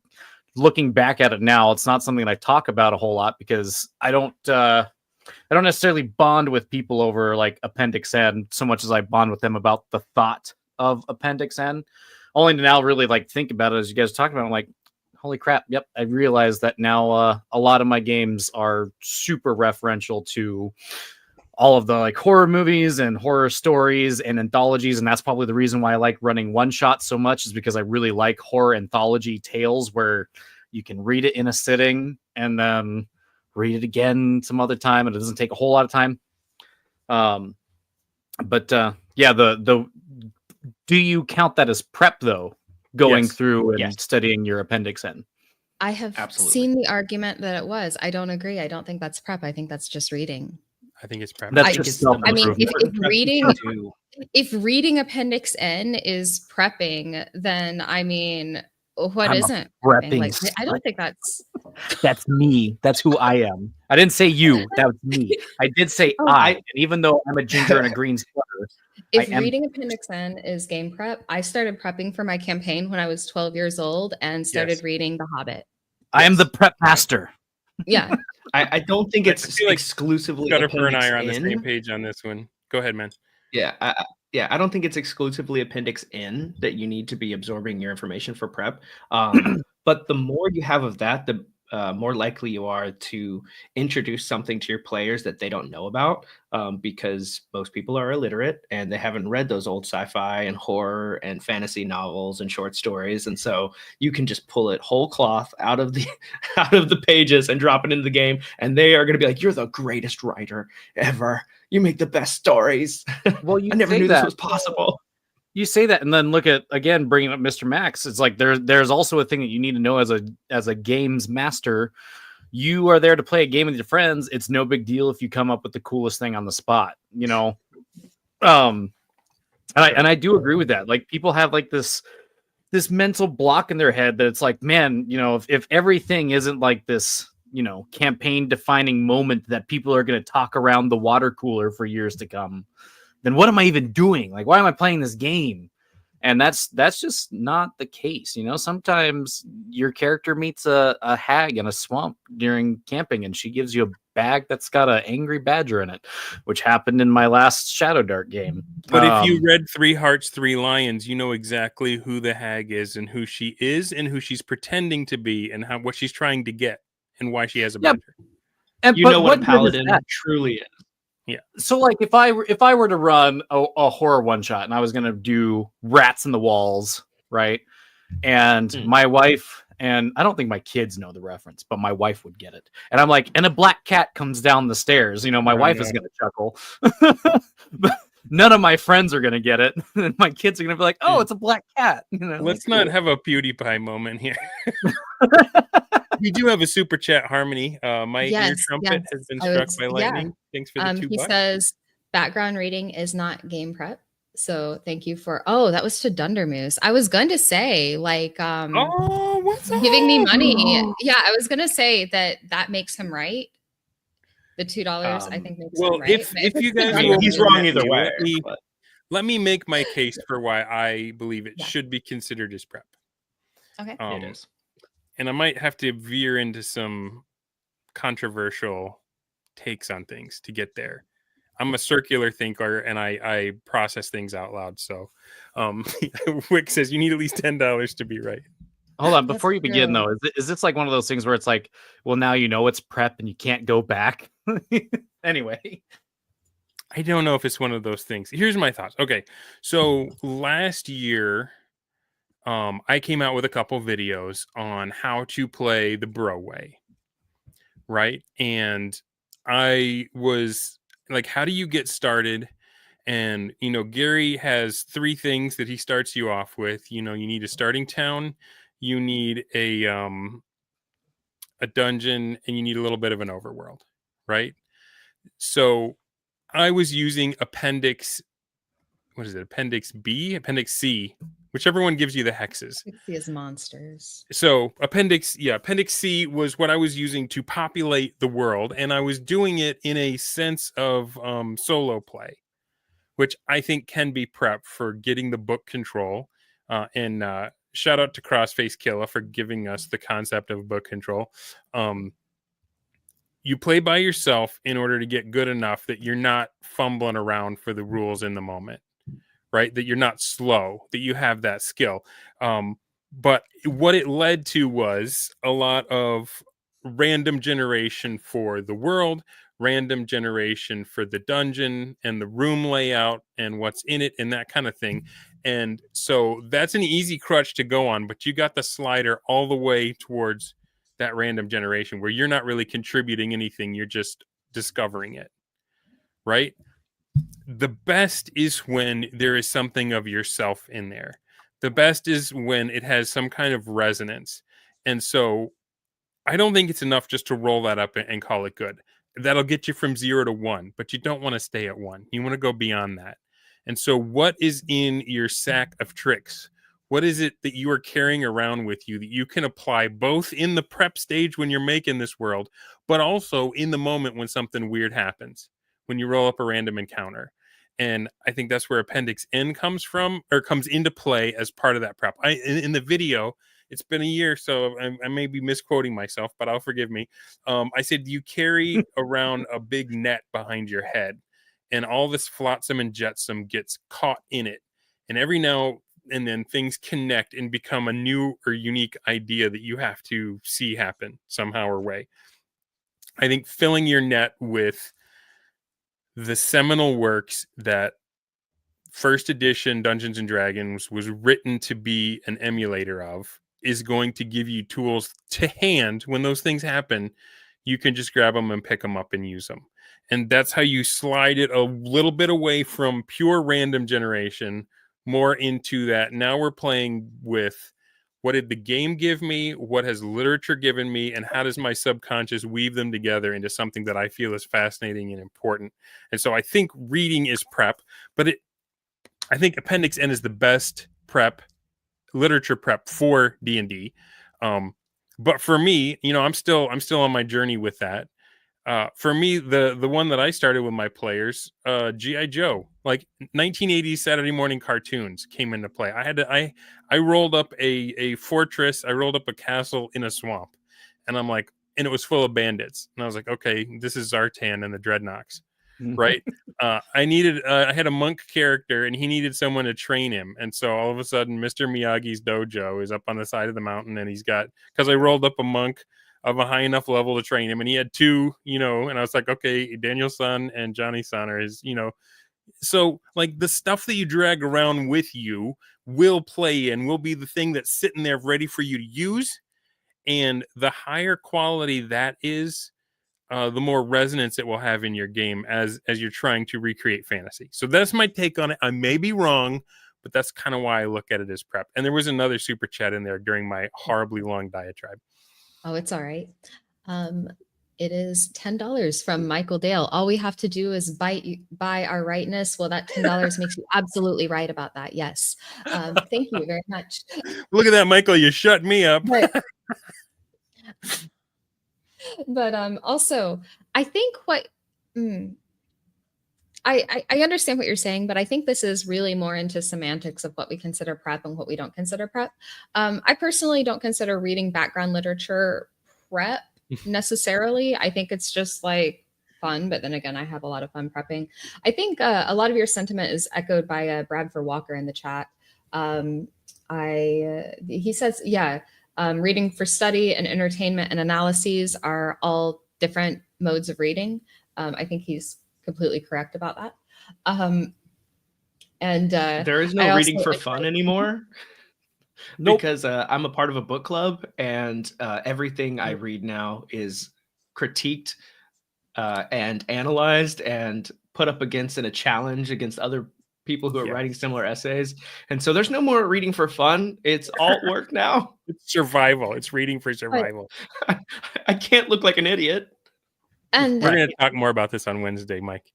Looking back at it now, it's not something that I talk about a whole lot because I don't necessarily bond with people over like Appendix N so much as I bond with them about the thought of Appendix N. Only to now really like think about it as you guys are talking about it, I'm like, holy crap, yep, I realized that now a lot of my games are super referential to all of the like horror movies and horror stories and anthologies, and that's probably the reason why I like running one shot so much, is because I really like horror anthology tales where you can read it in a sitting and then read it again some other time, and it doesn't take a whole lot of time. Yeah, the do you count that as prep though, going through and studying your Appendix N? I have seen the argument that it was. I don't agree. I don't think that's prep. I think that's just reading. I think it's prep. That's just I mean, if reading Appendix N is prepping, then I mean, what isn't prepping? Like, I don't think that's me. That's who I am. I didn't say you. That was me. I did say I. And even though I'm a ginger and a green sweater, if reading Appendix N is game prep, I started prepping for my campaign when I was 12 years old and started reading The Hobbit. I am the prep master. Yeah. I don't think it's exclusively Gutterfur and I are on the same page on this one. Go ahead, man. Yeah, I don't think it's exclusively Appendix N that you need to be absorbing your information for prep. But the more you have of that, the more likely you are to introduce something to your players that they don't know about, because most people are illiterate and they haven't read those old sci-fi and horror and fantasy novels and short stories, and so you can just pull it whole cloth out of the pages and drop it into the game, and they are going to be like, "You're the greatest writer ever. You make the best stories." Well, I never knew this was possible. You say that, and then look at, again, bringing up Mr. Max. It's like there's also a thing that you need to know as a games master. You are there to play a game with your friends. It's no big deal if you come up with the coolest thing on the spot, And I do agree with that. Like, people have like this mental block in their head that it's like, man, if everything isn't like this, campaign defining moment that people are going to talk around the water cooler for years to come, then what am I even doing? Like, why am I playing this game? And that's just not the case. Sometimes your character meets a hag in a swamp during camping, and she gives you a bag that's got an angry badger in it, which happened in my last Shadow Dart game. But if you read 3 Hearts, 3 Lions, you know exactly who the hag is and who she is and who she's pretending to be and what she's trying to get and why she has a badger. And you know what a paladin truly is. Yeah. So like if I were to run a horror one shot and I was going to do rats in the walls, right? And my wife, and I don't think my kids know the reference, but my wife would get it. And I'm like, and a black cat comes down the stairs. My wife is going to chuckle. But none of my friends are going to get it. And my kids are going to be like, oh, it's a black cat. Let's not have a PewDiePie moment here. We do have a super chat, Harmony. My ear trumpet has been struck by lightning. Yeah. Thanks for the $2. He says background reading is not game prep. So thank you for that was to Dundermoose. I was going to say what's up? Giving me money. Yeah, I was going to say that makes him right. The $2 I think makes him right. If you guys he's wrong either way. Let me make my case for why I believe it Yeah. should be considered as prep. Okay. It is. And I might have to veer into some controversial takes on things to get there. I'm a circular thinker and I process things out loud. So Wick says you need at least $10 to be right. Hold on, That's before you begin true. though, is this like one of those things where it's like, well, now you know it's prep and you can't go back? Anyway. I don't know if it's one of those things. Here's my thoughts. Okay. So last year, I came out with a couple videos on how to play the bro way. Right. And I was like, how do you get started? And, Gary has 3 things that he starts you off with. You need a starting town, you need a dungeon, and you need a little bit of an overworld. Right. So I was using Appendix B, Appendix C, whichever one gives you the hexes. See as monsters. So Appendix C was what I was using to populate the world, and I was doing it in a sense of solo play, which I think can be prep for getting the book control. And shout out to Crossface Killa for giving us the concept of book control. You play by yourself in order to get good enough that you're not fumbling around for the rules in the moment, right? That you're not slow, that you have that skill. But what it led to was a lot of random generation for the world, random generation for the dungeon and the room layout and what's in it and that kind of thing. And so that's an easy crutch to go on, but you got the slider all the way towards that random generation where you're not really contributing anything, you're just discovering it, right? The best is when there is something of yourself in there. The best is when it has some kind of resonance. And so I don't think it's enough just to roll that up and call it good. That'll get you from 0 to 1, but you don't want to stay at 1. You want to go beyond that. And so what is in your sack of tricks? What is it that you are carrying around with you that you can apply both in the prep stage when you're making this world, but also in the moment when something weird happens, when you roll up a random encounter? And I think that's where Appendix N comes from, or comes into play as part of that prep. In the video, it's been a year, so I may be misquoting myself, but I'll forgive me. I said you carry around a big net behind your head, and all this flotsam and jetsam gets caught in it. And every now and then things connect and become a new or unique idea that you have to see happen somehow or way. I think filling your net with the seminal works that first edition Dungeons and Dragons was written to be an emulator of is going to give you tools to hand when those things happen. You can just grab them and pick them up and use them. And that's how you slide it a little bit away from pure random generation, more into that. Now we're playing with what did the game give me? What has literature given me? And how does my subconscious weave them together into something that I feel is fascinating and important? And so I think reading is prep, but I think Appendix N is the best prep, literature prep for D&D. But for me, I'm still on my journey with that. For me, the one that I started with my players, G.I. Joe, like 1980s Saturday morning cartoons came into play. I rolled up a fortress, I rolled up a castle in a swamp, and and it was full of bandits, and I was like, okay, this is Zartan and the Dreadnoks. Right. I had a monk character and he needed someone to train him. And so all of a sudden, Mr. Miyagi's dojo is up on the side of the mountain, and because I rolled up a monk of a high enough level to train him, and he had 2, and I was like, okay, Daniel-san and Johnny-san are his, so like the stuff that you drag around with you will play and will be the thing that's sitting there ready for you to use. And the higher quality that is, the more resonance it will have in your game as you're trying to recreate fantasy. So that's my take on it. I may be wrong, but that's kind of why I look at it as prep. And there was another super chat in there during my horribly long diatribe. Oh, it's all right. It is $10 from Michael Dale. All we have to do is buy our rightness. Well, that $10 makes you absolutely right about that. Yes. Thank you very much. Look at that, Michael. You shut me up. But also, I think I understand what you're saying, but I think this is really more into semantics of what we consider prep and what we don't consider prep. I personally don't consider reading background literature prep necessarily. I think it's just like fun, but then again, I have a lot of fun prepping. I think a lot of your sentiment is echoed by Bradford Walker in the chat. He says, yeah, reading for study and entertainment and analyses are all different modes of reading. I think he's completely correct about that. There is no I reading also for like fun anymore. Nope. Because I'm a part of a book club, and everything I read now is critiqued and analyzed and put up against in a challenge against other people who are writing similar essays. And so there's no more reading for fun. It's alt work now. It's survival. It's reading for survival. I can't look like an idiot. And We're going to talk more about this on Wednesday, Mike.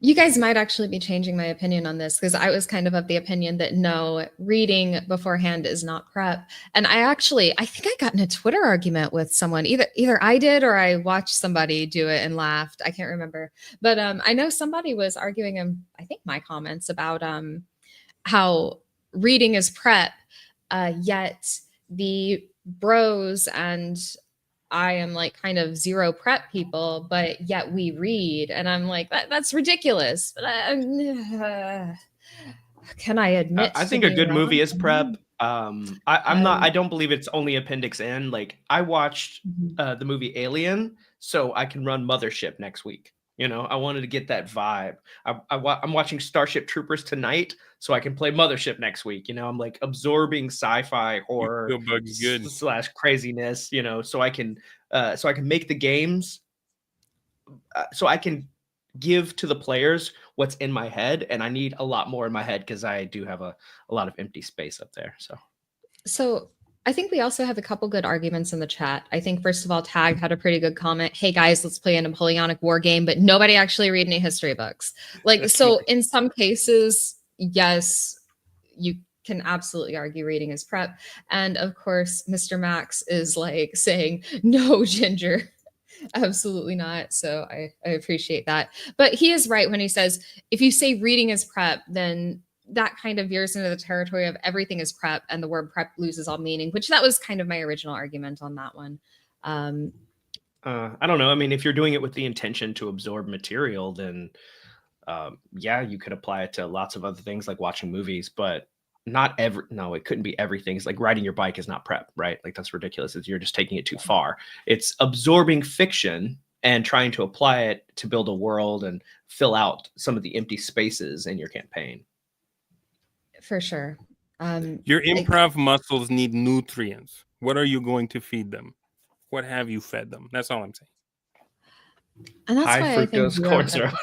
you guys might actually be changing my opinion on this, because I was kind of the opinion that no, reading beforehand is not prep. And I think I got in a Twitter argument with someone. Either I did or I watched somebody do it and laughed. I can't remember. But I know somebody was arguing in, I think, my comments about how reading is prep, yet the bros and I am like kind of zero prep people, but yet we read, and I'm like, that's ridiculous. But can I admit? I to think a being good wrong? movie is prep. I'm not. I don't believe it's only Appendix N. Like, I watched the movie Alien, so I can run Mothership next week. You know, I wanted to get that vibe. I'm watching Starship Troopers tonight, so I can play Mothership next week. You know, I'm like absorbing sci-fi horror Bug's good. slash craziness. You know, so I can make the games, so I can give to the players what's in my head, and I need a lot more in my head because I do have a lot of empty space up there. So I think we also have a couple good arguments in the chat. I think, first of all, Tag had a pretty good comment. Hey guys, let's play a Napoleonic War game, but nobody actually read any history books. Like, so in some cases, yes, you can absolutely argue reading is prep. And of course, Mr. Max is like saying, no, Ginger. Absolutely not. So I appreciate that. But he is right when he says, if you say reading is prep, then that kind of veers into the territory of everything is prep, and the word prep loses all meaning, which that was kind of my original argument on that one. I don't know. I mean, if you're doing it with the intention to absorb material, then yeah, you could apply it to lots of other things like watching movies, but it couldn't be everything. It's like riding your bike is not prep, right? Like, that's ridiculous. You're just taking it too far. It's absorbing fiction and trying to apply it to build a world and fill out some of the empty spaces in your campaign. For sure. Your improv muscles need nutrients. What are you going to feed them? What have you fed them? That's all I'm saying. And that's high why fructose corn syrup.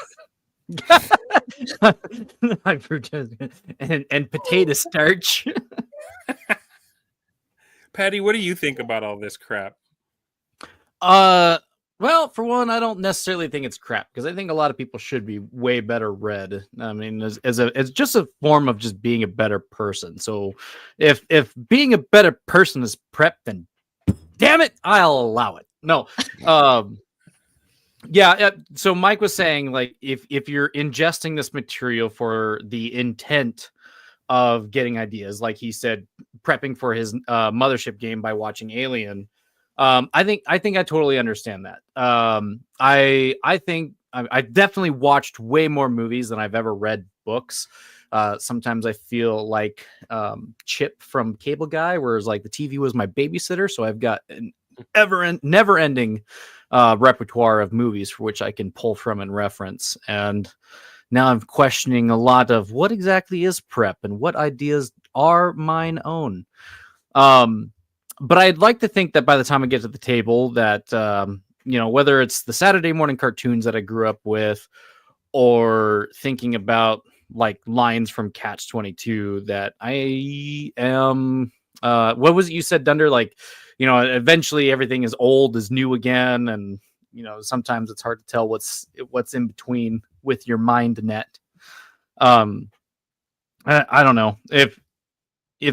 High fructose and potato starch. Patty, what do you think about all this crap? Well, for one, I don't necessarily think it's crap, because I think a lot of people should be way better read. I mean, it's just a form of just being a better person. So if being a better person is prep, then damn it, I'll allow it. No. Yeah. So Mike was saying, like, if you're ingesting this material for the intent of getting ideas, like he said, prepping for his Mothership game by watching Alien, I think I totally understand that. I think I definitely watched way more movies than I've ever read books. Sometimes I feel like Chip from Cable Guy, whereas like the TV was my babysitter. So I've got an never ending repertoire of movies for which I can pull from and reference. And now I'm questioning a lot of what exactly is prep and what ideas are mine own. But I'd like to think that by the time I get to the table that, whether it's the Saturday morning cartoons that I grew up with, or thinking about like lines from Catch 22, that I am, what was it you said, Dunder? Like, eventually everything is old is new again. And, sometimes it's hard to tell what's in between with your mind net. I don't know if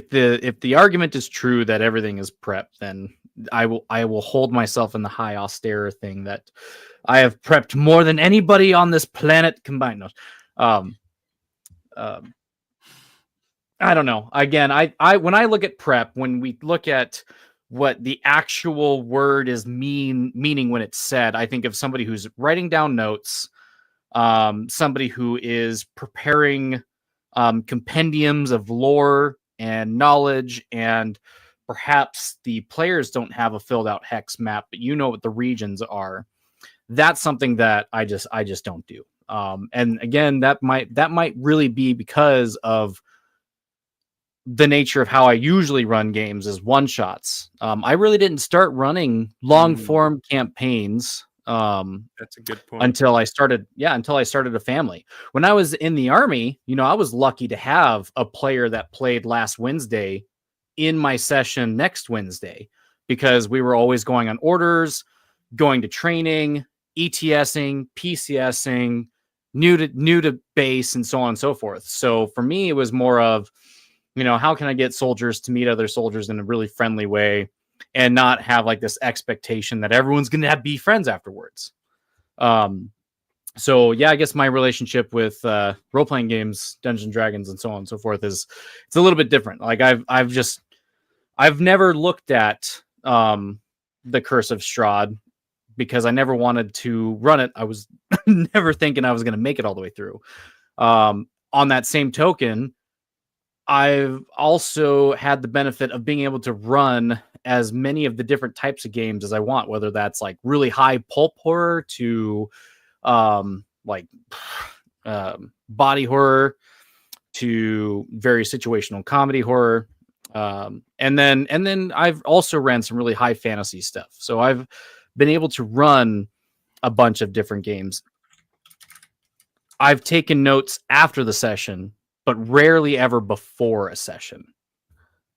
the argument is true that everything is prep, then I will hold myself in the high austere thing that I have prepped more than anybody on this planet combined. No. I don't know. Again, I when I look at prep, when we look at what the actual word is meaning when it's said, I think of somebody who's writing down notes, somebody who is preparing compendiums of lore and knowledge, and perhaps the players don't have a filled out hex map, but you know what the regions are. That's something that I just don't do. And again, that might really be because of the nature of how I usually run games is one shots. I really didn't start running long form campaigns. That's a good point. Until I started a family. When I was in the Army, I was lucky to have a player that played last Wednesday in my session next Wednesday, because we were always going on orders, going to training, ETSing, PCSing, new to base, and so on and so forth. So for me, it was more of, how can I get soldiers to meet other soldiers in a really friendly way and not have like this expectation that everyone's going to be friends afterwards. So yeah, I guess my relationship with role-playing games, Dungeons and Dragons, and so on and so forth it's a little bit different. Like I've never looked at the Curse of Strahd because I never wanted to run it. I was never thinking I was going to make it all the way through. On that same token, I've also had the benefit of being able to run as many of the different types of games as I want, whether that's like really high pulp horror to body horror to very situational comedy horror. And then I've also ran some really high fantasy stuff. So I've been able to run a bunch of different games. I've taken notes after the session, but rarely ever before a session.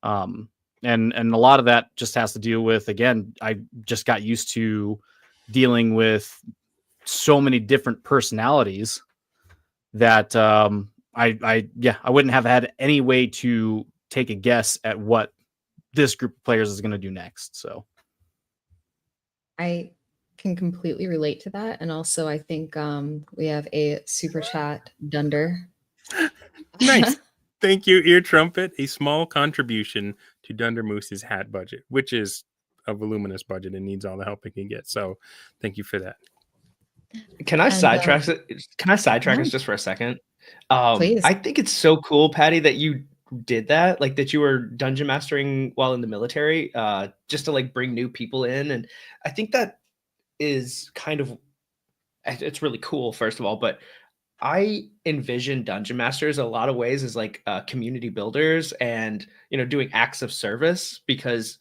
And a lot of that just has to deal with, again, I just got used to dealing with so many different personalities that I wouldn't have had any way to take a guess at what this group of players is going to do next. So I can completely relate to that. And also I think we have a super chat, Dunder. Nice. Thank you, Ear Trumpet. A small contribution to Dunder Moose's hat budget, which is a voluminous budget and needs all the help it can get. So thank you for that. Can I sidetrack us just for a second? Please. I think it's so cool, Patty, that you did that, like that you were dungeon mastering while in the military, just to like bring new people in. And I think that is it's really cool, first of all, but I envision dungeon masters a lot of ways as like community builders and, doing acts of service, because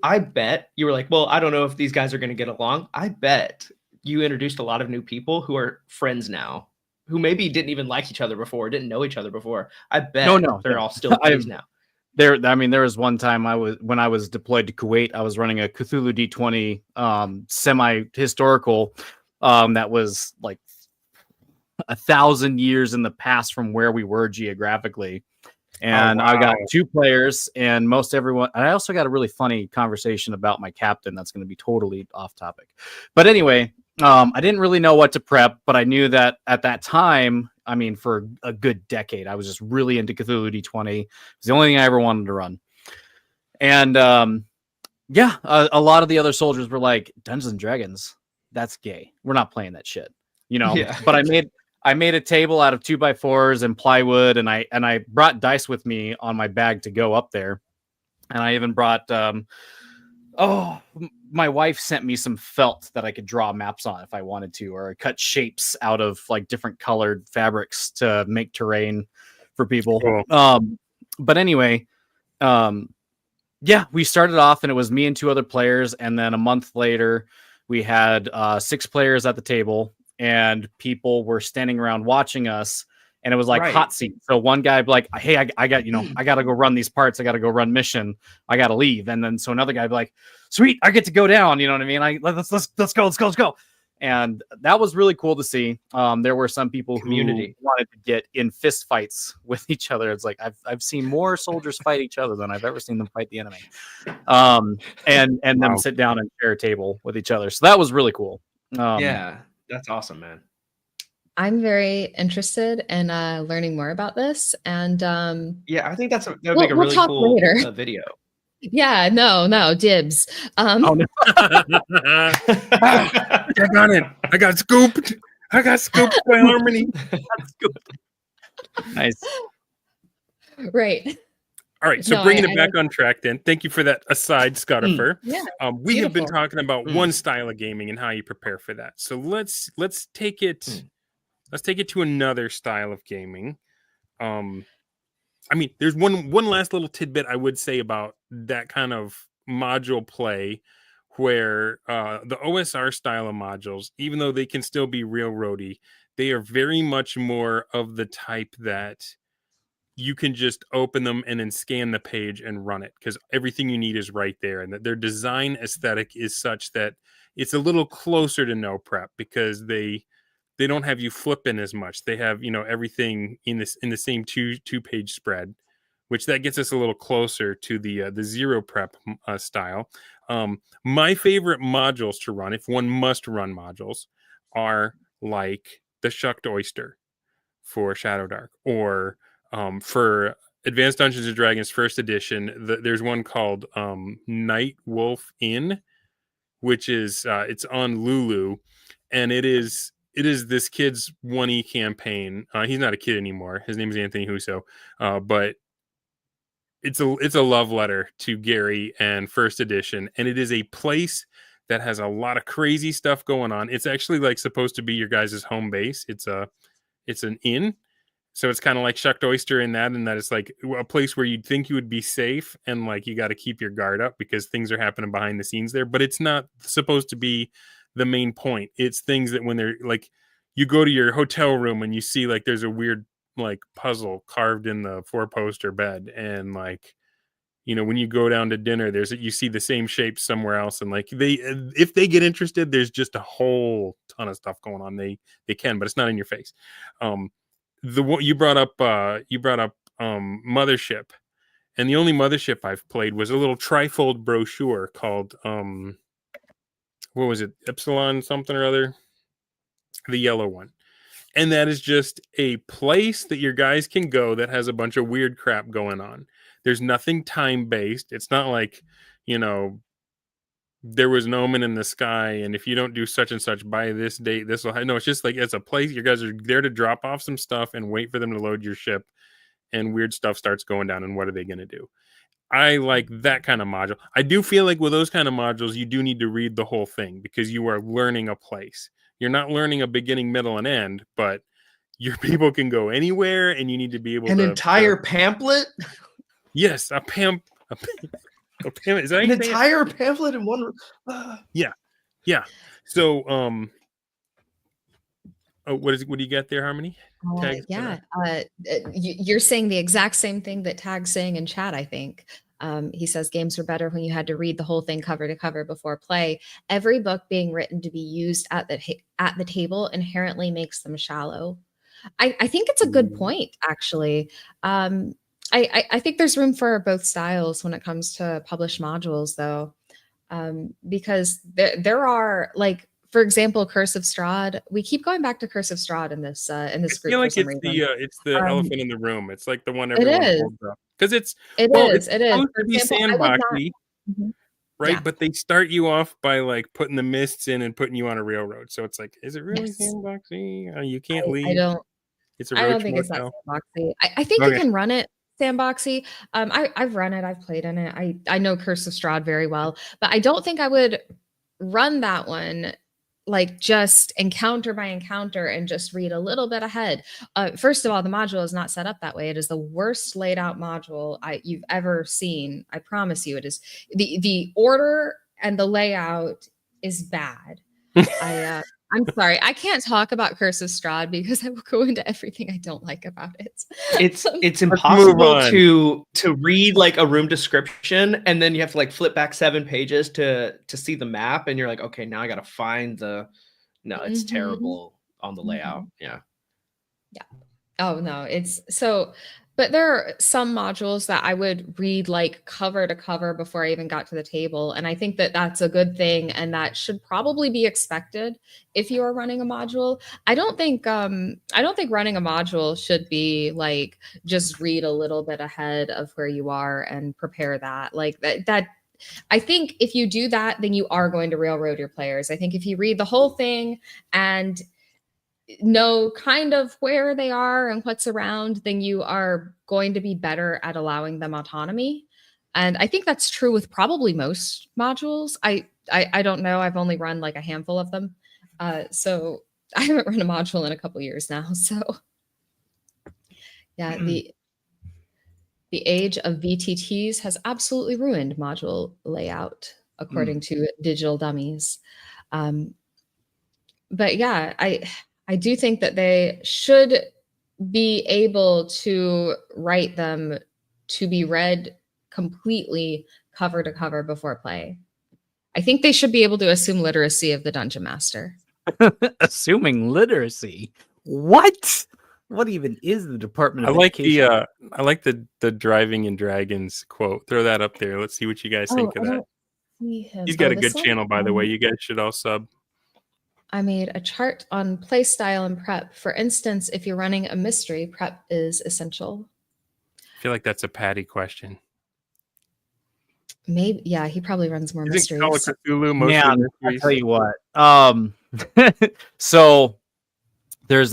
I bet you were like, well, I don't know if these guys are going to get along. I bet you introduced a lot of new people who are friends now, who maybe didn't even like each other before, didn't know each other before. I bet they're all still friends now. There was one time when I was deployed to Kuwait, I was running a Cthulhu D20 semi-historical that was like 1,000 years in the past from where we were geographically. And I got 2 players and most everyone. And I also got a really funny conversation about my captain. That's going to be totally off topic. But anyway, I didn't really know what to prep, but I knew that at that time, for a good decade, I was just really into Cthulhu D20. It was the only thing I ever wanted to run. And a lot of the other soldiers were like, Dungeons and Dragons, that's gay. We're not playing that shit, Yeah. But I made a table out of 2x4s and plywood, and I brought dice with me on my bag to go up there, and I even brought my wife sent me some felt that I could draw maps on if I wanted to, or cut shapes out of like different colored fabrics to make terrain for people. Cool. But anyway, we started off and it was me and 2 other players, and then a month later we had 6 players at the table. And people were standing around watching us, and it was like hot seat. So one guy would be like, hey, I got, I got to go run these parts. I got to go run mission. I got to leave. And then so another guy would be like, sweet, I get to go down. You know what I mean? Let's go. And that was really cool to see. There were some people Community. who wanted to get in fist fights with each other. It's like I've seen more soldiers fight each other than I've ever seen them fight the enemy. And Wow. them sit down and share a table with each other. So that was really cool. Yeah, that's awesome, man. I'm very interested in learning more about this, and Yeah, I think that would make a we'll really talk cool later. video. Yeah, no, dibs. Oh, no. Check on it. I got scooped by Harmony. Nice. Right. All right, so No, bringing I it back on track then. Thank you for that aside, Scottifer. Yeah. We have been Beautiful. talking about one style of gaming and how you prepare for that. So let's take it to another style of gaming. I mean, there's one last little tidbit I would say about that kind of module play, where the OSR style of modules, even though they can still be railroady, they are very much more of the type that you can just open them and then scan the page and run it, because everything you need is right there, and that their design aesthetic is such that it's a little closer to no prep, because they don't have you flipping as much. They have, everything in the same two page spread, which that gets us a little closer to the zero prep style. My favorite modules to run, if one must run modules, are like the Shucked Oyster for Shadow Dark, or for Advanced Dungeons and Dragons First Edition. There's one called Night Wolf Inn, which is it's on Lulu, and it is this kid's 1E campaign. He's not a kid anymore. His name is Anthony Huso, but it's a love letter to Gary and First Edition, and it is a place that has a lot of crazy stuff going on. It's actually like supposed to be your guys' home base. It's an inn, so it's kind of like Shucked Oyster in that it's like a place where you'd think you would be safe, and like you got to keep your guard up because things are happening behind the scenes there. But it's not supposed to be the main point. It's things that when they're like, you go to your hotel room and you see like there's a weird like puzzle carved in the 4-poster bed, and like, when you go down to dinner, you see the same shape somewhere else, and like if they get interested, there's just a whole ton of stuff going on. They can, but it's not in your face. You brought up Mothership, and the only Mothership I've played was a little trifold brochure called what was it, Epsilon something or other, the yellow one. And that is just a place that your guys can go that has a bunch of weird crap going on. There's nothing time based. It's not like, there was an omen in the sky, and if you don't do such and such by this date, this will happen. No, it's just like, it's a place. You guys are there to drop off some stuff and wait for them to load your ship, and weird stuff starts going down, and what are they going to do? I like that kind of module. I do feel like with those kind of modules, you do need to read the whole thing, because you are learning a place. You're not learning a beginning, middle, and end, but your people can go anywhere, and you need to be able An entire pamphlet? Yes, a pamphlet. Is that an entire pamphlet in one? Yeah. So, what do you got there, Harmony? You're saying the exact same thing that Tag's saying in chat, I think. He says games were better when you had to read the whole thing cover to cover before play. Every book being written to be used at the table inherently makes them shallow. I think it's a good point, actually. I think there's room for both styles when it comes to published modules, though, because there are, like, for example, Curse of Strahd. We keep going back to Curse of Strahd in this group. I feel like it's the elephant in the room. It's like the one everyone holds up, because it is. It's supposed to be sandboxy, right? Yeah. But they start you off by like putting the mists in and putting you on a railroad. So it's like, is it really sandboxy? You can't leave. I don't think it's that sandboxy. I think you can run it sandboxy. I've run it. I've played in it. I know Curse of Strahd very well, but I don't think I would run that one like just encounter by encounter and just read a little bit ahead. First of all, the module is not set up that way. It is the worst laid out module you've ever seen. I promise you, it is. The order and the layout is bad. I'm sorry, I can't talk about Curse of Strahd because I will go into everything I don't like about it. It's impossible to read like a room description, and then you have to like flip back 7 pages to see the map, and you're like, okay, now I got to find the No, it's Mhm. terrible on the Mhm. layout. Yeah. Oh no, it's so, but there are some modules that I would read like cover to cover before I even got to the table. And I think that that's a good thing. And that should probably be expected if you are running a module. I don't think running a module should be like just read a little bit ahead of where you are and prepare that. Like that I think if you do that, then you are going to railroad your players. I think if you read the whole thing and know kind of where they are and what's around, then you are going to be better at allowing them autonomy. And I think that's true with probably most modules. I don't know. I've only run like a handful of them. So I haven't run a module in a couple years now. So yeah, the age of VTTs has absolutely ruined module layout, according to digital dummies. But yeah, I do think that they should be able to write them to be read completely cover to cover before play. I think they should be able to assume literacy of the dungeon master. Assuming literacy. What? What even is the Department I of like Education? the driving and dragons quote. Throw that up there. Let's see what you guys think of I that. don't see him. He's got a This good one? channel, by the way. You guys should all sub. I made a chart on play style and prep. For instance, if you're running a mystery, prep is essential. I feel like that's a Patty question. Maybe, yeah, he probably runs more Isn't Call of mysteries. Cthulhu mostly Man, I'll mysteries? tell you what. So there's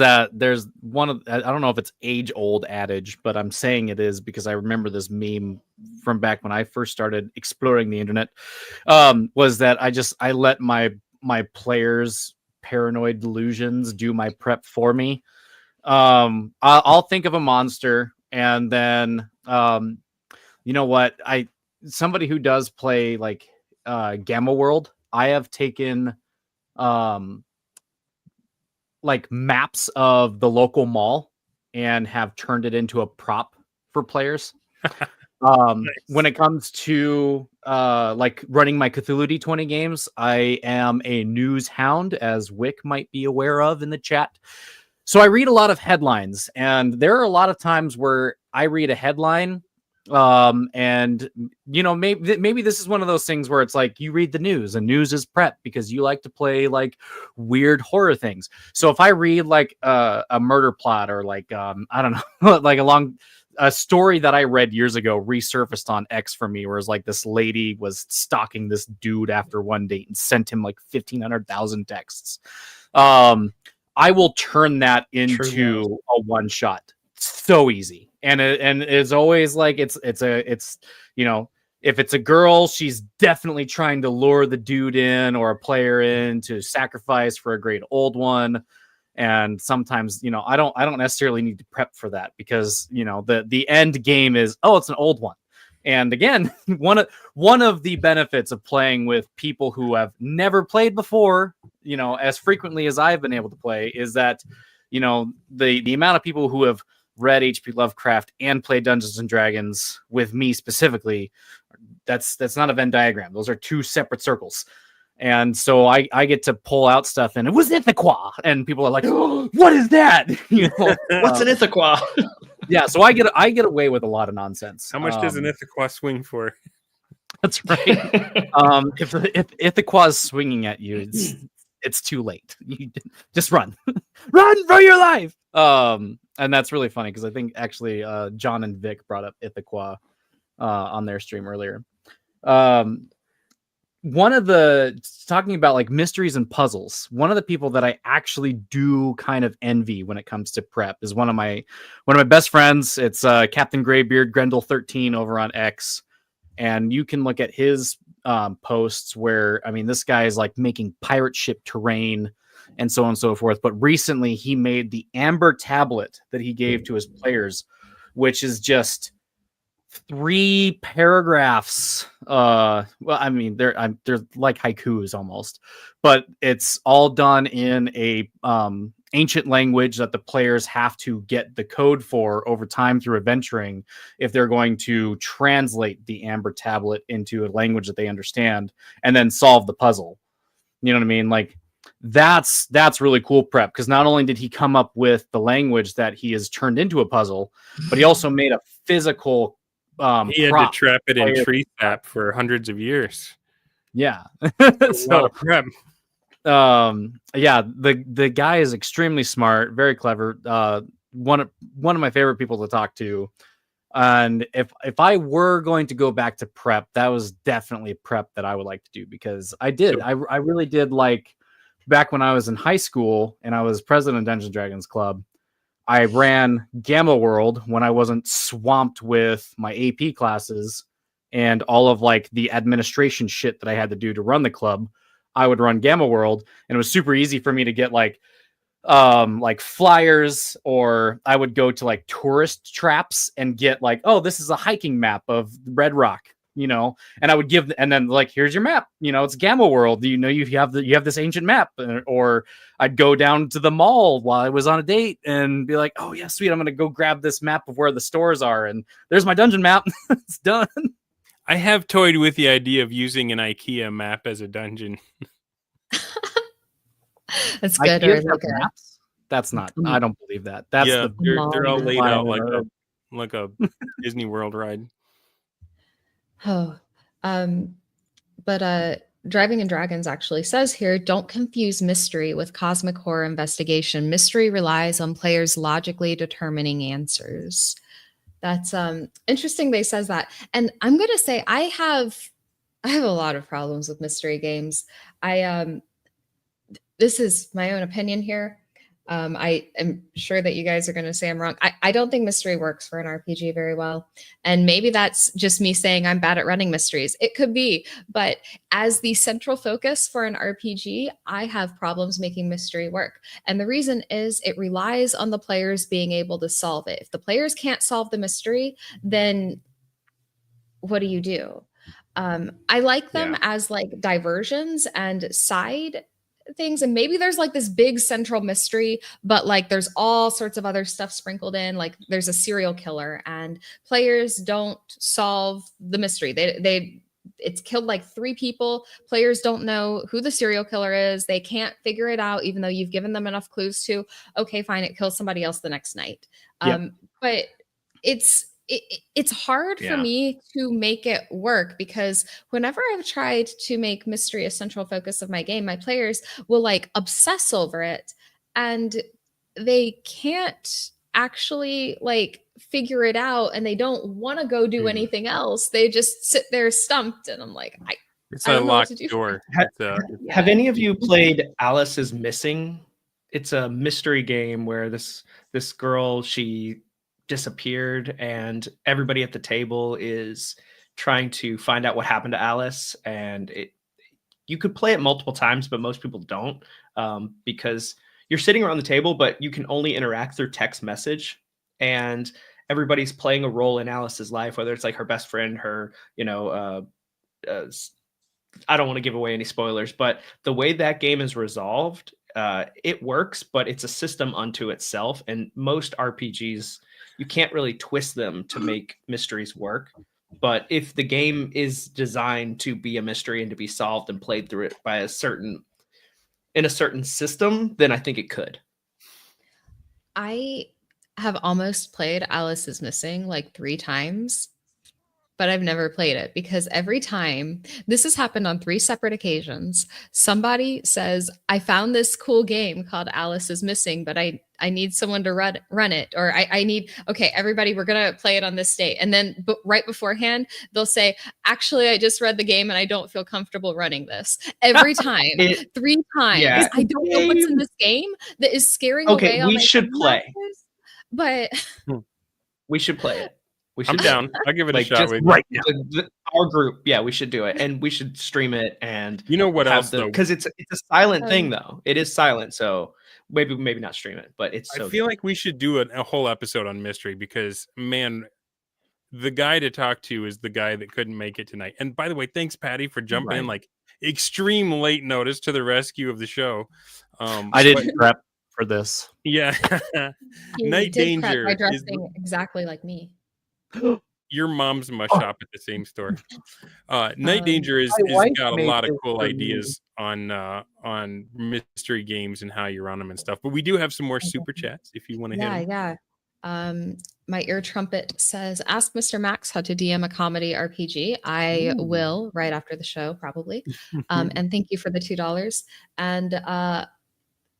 one of, I don't know if it's age old adage, but I'm saying it is because I remember this meme from back when I first started exploring the internet. Was that I let my players' paranoid delusions do my prep for me. I'll think of a monster, and then you know what, somebody who does play like Gamma World, I have taken like maps of the local mall and have turned it into a prop for players. When it comes to like running my Cthulhu D20 games, I am a news hound, as Wick might be aware of in the chat. So I read a lot of headlines, and there are a lot of times where I read a headline, and you know, maybe this is one of those things where it's like you read the news, and news is prep because you like to play like weird horror things. So if I read like a murder plot, or like I don't know, like a story that I read years ago resurfaced on X for me, where it's like this lady was stalking this dude after one date and sent him like 1,500,000 texts. I will turn that into a one shot so easy. And it's always like it's you know, if it's a girl, she's definitely trying to lure the dude in or a player in to sacrifice for a great old one. And sometimes, you know, I don't necessarily need to prep for that, because, you know, the end game is, oh, it's an old one. And again, one of the benefits of playing with people who have never played before, you know, as frequently as I've been able to play, is that, you know, the amount of people who have read H.P. Lovecraft and played Dungeons and Dragons with me specifically, that's not a Venn diagram. Those are two separate circles. And so I get to pull out stuff, and it was Ithaquah, and people are like, oh, "What is that?" You know, What's an Ithaquah? yeah. So I get away with a lot of nonsense. How much does an Ithaquah swing for? That's right. If Ithaquah is swinging at you, it's too late. You just run, run for your life. And that's really funny because I think actually John and Vic brought up Ithaquah on their stream earlier. One of the, talking about like mysteries and puzzles, one of the people that I actually do kind of envy when it comes to prep is one of my best friends. It's Captain Graybeard Grendel 13 over on X, and you can look at his posts where, I mean, this guy is like making pirate ship terrain and so on and so forth. But recently he made the Amber tablet that he gave to his players, which is just 3 paragraphs. Well, I mean, they're like haikus almost, but it's all done in a ancient language that the players have to get the code for over time through adventuring if they're going to translate the Amber tablet into a language that they understand and then solve the puzzle. You know what I mean? Like, That's really cool, Prep, because not only did he come up with the language that he has turned into a puzzle, but he also made a physical He had to prop. trap it in tree sap for hundreds of years. Yeah. A So lot of prep. yeah, the guy is extremely smart, very clever. One of my favorite people to talk to. And if I were going to go back to prep, that was definitely prep that I would like to do, because I really did like, back when I was in high school and I was president of Dungeons and Dragons Club, I ran Gamma World when I wasn't swamped with my AP classes and all of like the administration shit that I had to do to run the club. I would run Gamma World, and it was super easy for me to get like flyers, or I would go to like tourist traps and get like, oh, this is a hiking map of Red Rock, and I would give, and then like, here's your map, it's Gamma World, you have this ancient map. Or I'd go down to the mall while I was on a date and be like, oh yeah, sweet, I'm gonna go grab this map of where the stores are, and there's my dungeon map. It's done. I have toyed with the idea of using an IKEA map as a dungeon. That's good. Or like maps? That's not. I don't believe that. That's they're all laid out like a Disney World ride. Oh, but Driving in Dragons actually says here, don't confuse mystery with cosmic horror investigation. Mystery relies on players logically determining answers. That's interesting. They says that, and I'm gonna say I have a lot of problems with mystery games. This is my own opinion here. I am sure that you guys are going to say I'm wrong. I don't think mystery works for an RPG very well. And maybe that's just me saying I'm bad at running mysteries. It could be. But as the central focus for an RPG, I have problems making mystery work. And the reason is it relies on the players being able to solve it. If the players can't solve the mystery, then what do you do? I like them as like diversions and side things, and maybe there's like this big central mystery, but like there's all sorts of other stuff sprinkled in, like there's a serial killer and players don't solve the mystery. It's killed like 3 people. Players don't know who the serial killer is. They can't figure it out, even though you've given them enough clues to, okay, fine, it kills somebody else the next night. But it's hard for me to make it work, because whenever I've tried to make mystery a central focus of my game, my players will like obsess over it and they can't actually like figure it out, and they don't want to go do anything else. They just sit there stumped, and I'm like, it's a locked door. Have any of you played Alice is Missing? It's a mystery game where this girl, she disappeared, and everybody at the table is trying to find out what happened to Alice. And you could play it multiple times, but most people don't, because you're sitting around the table, but you can only interact through text message, and everybody's playing a role in Alice's life, whether it's like her best friend, her, I don't want to give away any spoilers, but the way that game is resolved, it works, but it's a system unto itself. And most RPGs, you can't really twist them to make mysteries work. But if the game is designed to be a mystery and to be solved and played through it by in a certain system, then I think it could. I have almost played Alice is Missing like 3 times, but I've never played it because every time, this has happened on 3 separate occasions, somebody says, I found this cool game called Alice is Missing, but I need someone to run it. Or I need, okay, everybody, we're going to play it on this date. And then right beforehand, they'll say, actually, I just read the game and I don't feel comfortable running this. Every time, 3 times. Yeah. I don't know what's in this game that is scaring away all my should play. But we should play it. I'm down. I'll give it a shot. Right now. Our group, we should do it, and we should stream it. And you know what else? Because it's a silent thing, though. It is silent, so maybe not stream it. But it's. I feel like we should do a whole episode on mystery, because man, the guy to talk to is the guy that couldn't make it tonight. And by the way, thanks, Patty, for jumping in like extreme late notice to the rescue of the show. I didn't prep for this. Yeah, Night Danger by dressing exactly like me. Your moms must shop at the same store. Night Danger is my wife got a made lot of this cool for me. ideas on mystery games and how you run them and stuff. But we do have some more super chats if you want to hit Yeah, 'em. yeah. My ear trumpet says, "Ask Mr. Max how to DM a comedy RPG." I will right after the show, probably. And thank you for the $2. And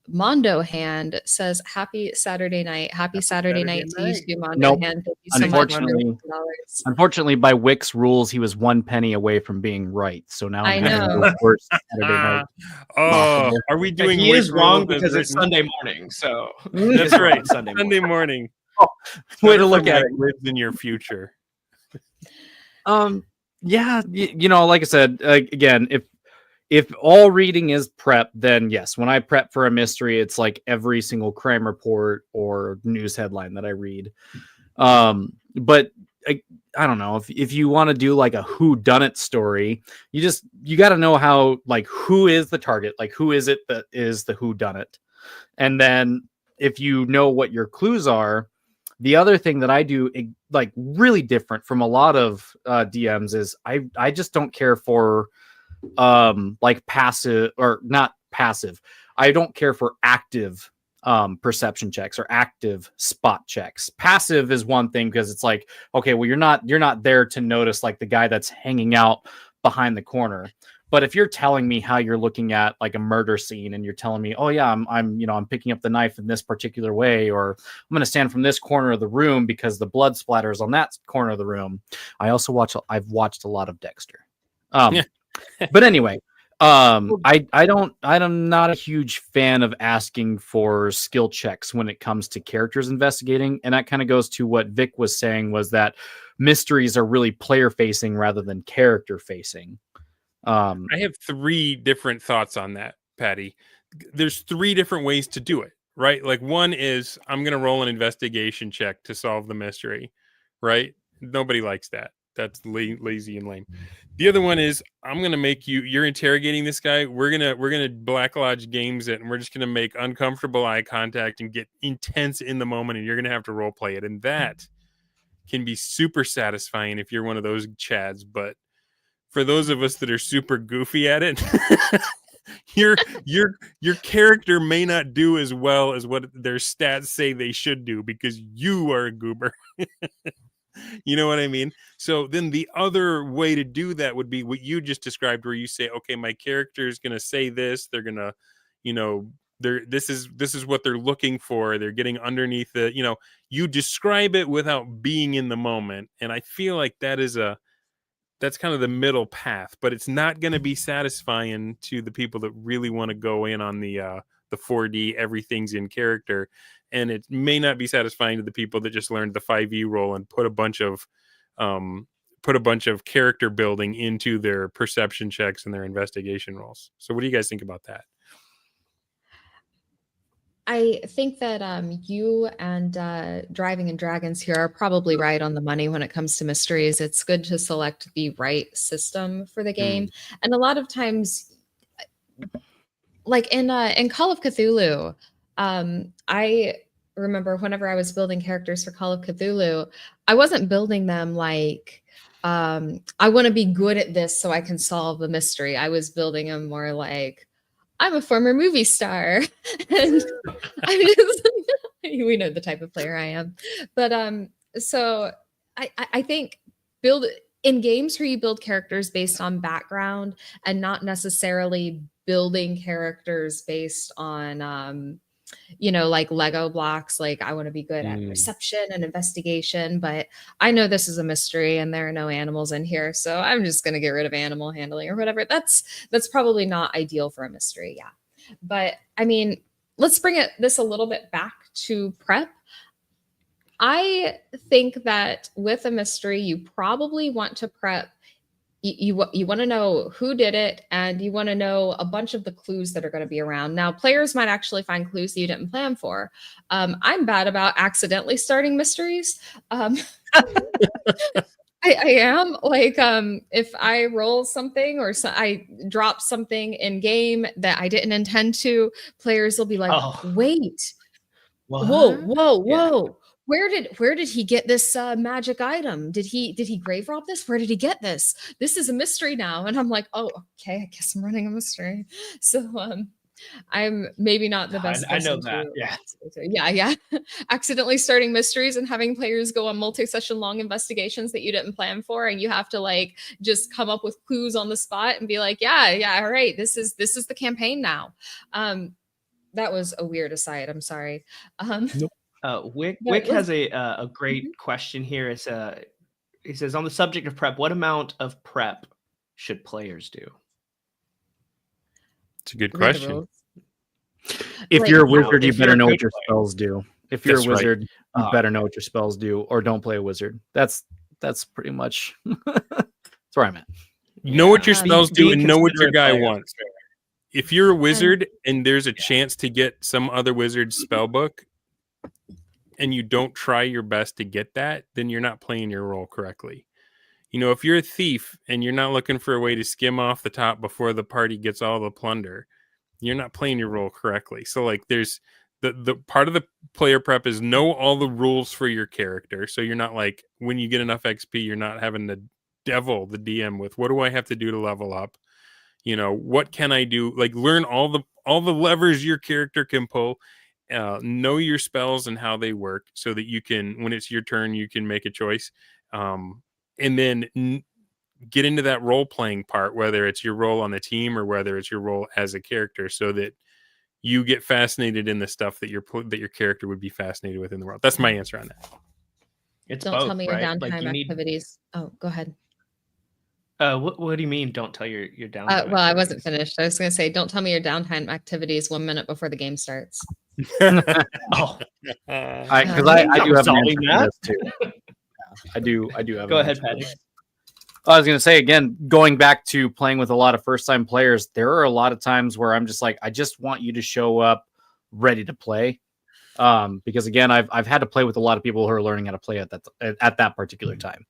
Mondo Hand says, "Happy Saturday night. Happy Saturday night to you too, Mondo Nope. Hand. Thank you so much for Unfortunately, the $2." Unfortunately, by Wick's rules, he was 1 penny away from being right. So now I I'm having know. the worst Saturday night. Oh, are we But doing he is Wick wrong rules as because it's written? Sunday morning. So That's right. Sunday Sunday morning. Way to look Jennifer at Mike it. lives in your future. Yeah, you know, like I said, again, if all reading is prep, then yes, when I prep for a mystery, it's like every single crime report or news headline that I read. But I don't know, if you want to do like a who done it story, you got to know how, like, who is the target, like who is it that is the who done it, and then if you know what your clues are. The other thing that I do, like, really different from a lot of DMs, is I just don't care for like passive, or not passive. I don't care for active perception checks or active spot checks. Passive is one thing because it's like, okay, well, you're not there to notice like the guy that's hanging out behind the corner. But if you're telling me how you're looking at like a murder scene and you're telling me, oh yeah, I'm picking up the knife in this particular way, or I'm going to stand from this corner of the room because the blood splatters on that corner of the room. I've watched a lot of Dexter. But anyway, I'm not a huge fan of asking for skill checks when it comes to characters investigating. And that kind of goes to what Vic was saying, was that mysteries are really player facing rather than character facing. I have 3 different thoughts on that, Patty. There's 3 different ways to do it, right? Like, one is I'm going to roll an investigation check to solve the mystery, right? Nobody likes that. That's lazy and lame. The other one is I'm going to make you're interrogating this guy. We're going to Black Lodge games it, and we're just going to make uncomfortable eye contact and get intense in the moment, and you're going to have to role play it. And that can be super satisfying if you're one of those chads, but for those of us that are super goofy at it, your character may not do as well as what their stats say they should do because you are a goober. You know what I mean? So then the other way to do that would be what you just described, where you say, okay, my character is going to say this. They're going to, this is what they're looking for. They're getting underneath the, you describe it without being in the moment. And I feel like that's kind of the middle path, but it's not going to be satisfying to the people that really want to go in on the 4D, everything's in character. And it may not be satisfying to the people that just learned the 5e roll and put a bunch of character building into their perception checks and their investigation rolls. So what do you guys think about that? I think that you and Driving and Dragons here are probably right on the money when it comes to mysteries. It's good to select the right system for the game. And a lot of times, like in Call of Cthulhu, I remember whenever I was building characters for Call of Cthulhu, I wasn't building them like, I want to be good at this so I can solve the mystery. I was building them more like, I'm a former movie star. And I'm just, we know the type of player I am. But so I think build in games where you build characters based on background and not necessarily building characters based on like Lego blocks. Like, I want to be good at perception and investigation, but I know this is a mystery and there are no animals in here, so I'm just going to get rid of animal handling or whatever. That's probably not ideal for a mystery. Yeah. But I mean, let's bring this a little bit back to prep. I think that with a mystery, you probably want to prep. You want to know who did it, and you want to know a bunch of the clues that are going to be around. Now, players might actually find clues that you didn't plan for. I'm bad about accidentally starting mysteries. I am like, if I roll something or I drop something in game that I didn't intend to, players will be like, wait, What? whoa, Yeah. where did he get this magic item? Did he grave rob this? Where did he get this? This is a mystery now. And I'm like, oh, okay, I guess I'm running a mystery. So I'm maybe not the best I know person that. to yeah accidentally starting mysteries and having players go on multi-session long investigations that you didn't plan for, and you have to like just come up with clues on the spot and be like, yeah, all right, this is the campaign now. That was a weird aside, I'm sorry. Wick has a great Mhm. question here. He says, on the subject of prep, what amount of prep should players do? It's a good Read the question. rules. If Like, you're a how- wizard, you if you're better a know good what your player. spells do. If you're That's a right. wizard, you better know what your spells do, or don't play a wizard. That's pretty much that's where I'm at. Know what your Yeah. spells do Being and know what your considerate guy player. wants. If you're a wizard and there's a chance to get some other wizard's spell book and you don't try your best to get that, then you're not playing your role correctly. You know, if you're a thief and you're not looking for a way to skim off the top before the party gets all the plunder, you're not playing your role correctly. So like there's the part of the player prep is know all the rules for your character. So you're not like, when you get enough XP, you're not having to devil the DM with, what do I have to do to level up? You know, what can I do? Like learn all the levers your character can pull. Know your spells and how they work so that you can, when it's your turn, you can make a choice. And then get into that role playing part, whether it's your role on the team or whether it's your role as a character, so that you get fascinated in the stuff that your character would be fascinated with in the world. That's my answer on that. It's Don't both, tell me your right? downtime Like you need. activities. Oh, go ahead. What do you mean? Don't tell your downtime. Well, I wasn't activities? finished. I was going to say, don't tell me your downtime activities 1 minute before the game starts. Oh, Because Yeah. I do have an Resolving answer for that. this too. Yeah, I do have. Go an ahead, answer for Patty. this. I was going to say, again, going back to playing with a lot of first-time players, there are a lot of times where I'm just like, I just want you to show up ready to play. Because again, I've had to play with a lot of people who are learning how to play at that particular time.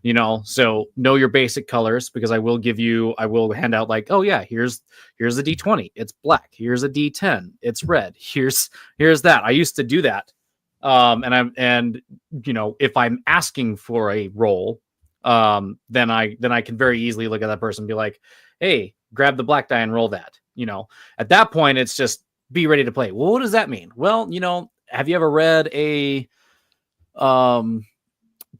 You know, so know your basic colors, because I will hand out like, oh yeah, here's a D20, it's black. Here's a D10, it's red. Here's that. I used to do that. And you know, if I'm asking for a roll, then I can very easily look at that person and be like, hey, grab the black die and roll that. You know, at that point, it's just be ready to play. Well, what does that mean? Well, you know, have you ever read a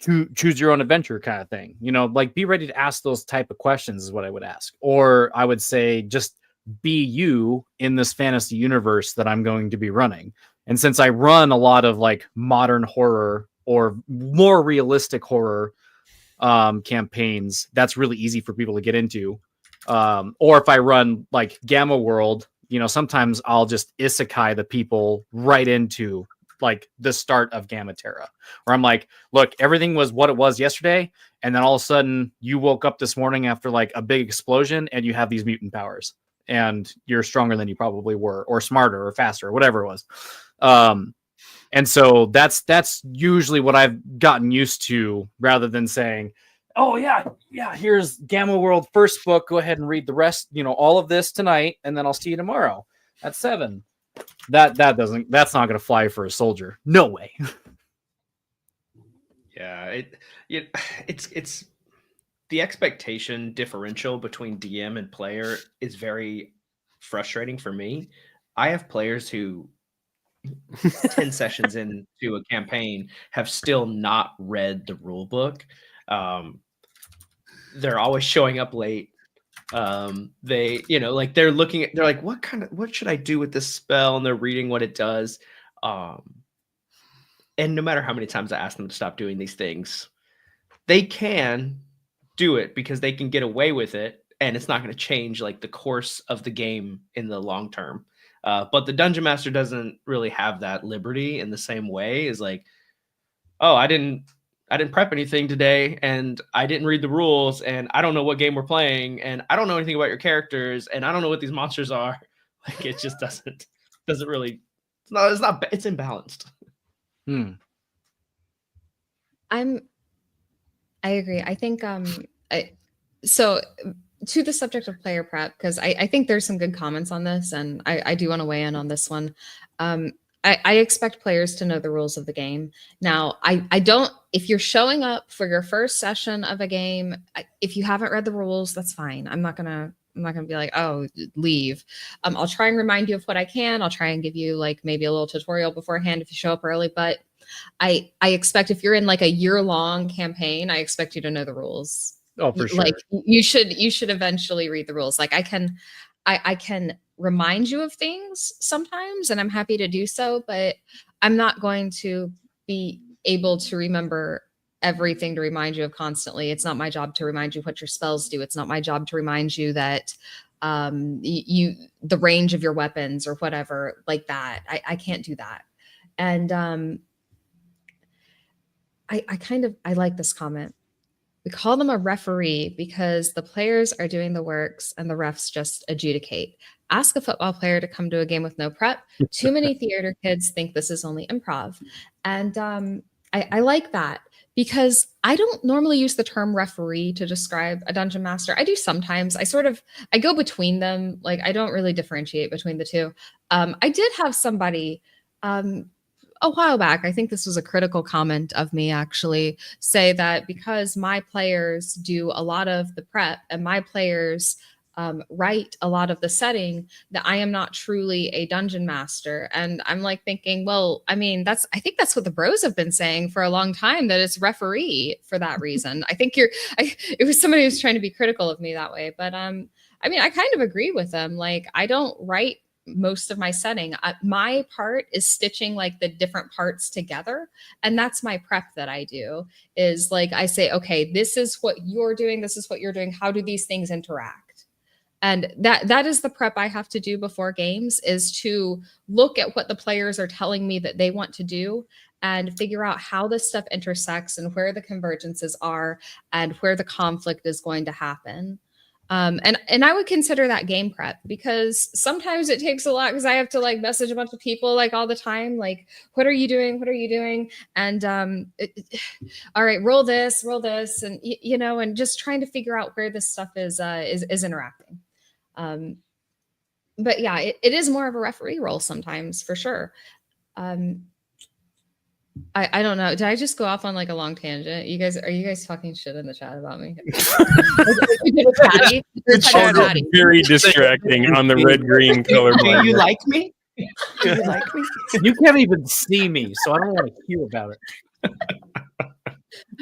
choose your own adventure kind of thing? You know, like be ready to ask those type of questions is what I would ask. Or I would say just be you in this fantasy universe that I'm going to be running. And since I run a lot of like modern horror or more realistic horror campaigns, that's really easy for people to get into. Or if I run like Gamma World, you know, sometimes I'll just isekai the people right into like the start of Gamma Terra, where I'm like, look, everything was what it was yesterday, and then all of a sudden you woke up this morning after like a big explosion and you have these mutant powers and you're stronger than you probably were, or smarter or faster or whatever it was. And so that's usually what I've gotten used to, rather than saying, oh yeah, here's Gamma World first book, go ahead and read the rest, you know, all of this tonight, and then I'll see you tomorrow at 7. That's not going to fly for a soldier. No way. Yeah, it's the expectation differential between DM and player is very frustrating for me. I have players who 10 sessions into a campaign have still not read the rule book. They're always showing up late. They, you know, like they're like, what should I do with this spell? And they're reading what it does. And no matter how many times I ask them to stop doing these things, they can do it because they can get away with it, and it's not going to change like the course of the game in the long term. But the dungeon master doesn't really have that liberty in the same way. Is like, oh, I didn't prep anything today, and I didn't read the rules, and I don't know what game we're playing, and I don't know anything about your characters, and I don't know what these monsters are. Like, it just doesn't really. It's imbalanced. I agree. I think so to the subject of player prep, because I think there's some good comments on this, and I do want to weigh in on this one. I expect players to know the rules of the game. Now, I don't, if you're showing up for your first session of a game, if you haven't read the rules, that's fine. I'm not gonna be like, oh, leave. I'll try and remind you of what I can. I'll try and give you like maybe a little tutorial beforehand if you show up early. But I expect if you're in like a year-long campaign, I expect you to know the rules. Oh, for sure. Like you should eventually read the rules. Like I can remind you of things sometimes, and I'm happy to do so, but I'm not going to be able to remember everything to remind you of constantly. It's not my job to remind you what your spells do. It's not my job to remind you that the range of your weapons or whatever like that. I can't do that. And I like this comment. We call them a referee because the players are doing the works and the refs just adjudicate. Ask a football player to come to a game with no prep. Too many theater kids think this is only improv. And I like that because I don't normally use the term referee to describe a dungeon master. I do sometimes. I go between them. Like I don't really differentiate between the two. I did have somebody a while back, I think this was a critical comment of me actually, say that because my players do a lot of the prep and my players write a lot of the setting, that I am not truly a dungeon master. And I'm like thinking, well, I mean, I think that's what the bros have been saying for a long time, that it's referee for that reason. I think it was somebody who's trying to be critical of me that way. But I mean, I kind of agree with them. Like, I don't write most of my setting. My part is stitching like the different parts together, and that's my prep that I do. Is like I say, okay, this is what you're doing, this is what you're doing, how do these things interact? And that is the prep I have to do before games, is to look at what the players are telling me that they want to do and figure out how this stuff intersects and where the convergences are and where the conflict is going to happen. And I would consider that game prep, because sometimes it takes a lot, because I have to like message a bunch of people like all the time, like, what are you doing? What are you doing? And all right, roll this, and and just trying to figure out where this stuff is interacting. But yeah, it is more of a referee role sometimes, for sure. I don't know. Did I just go off on like a long tangent? Are you guys talking shit in the chat about me? The chat is very distracting on the red-green color. Do you like me? Do you like me? You can't even see me, so I don't want to hear about it.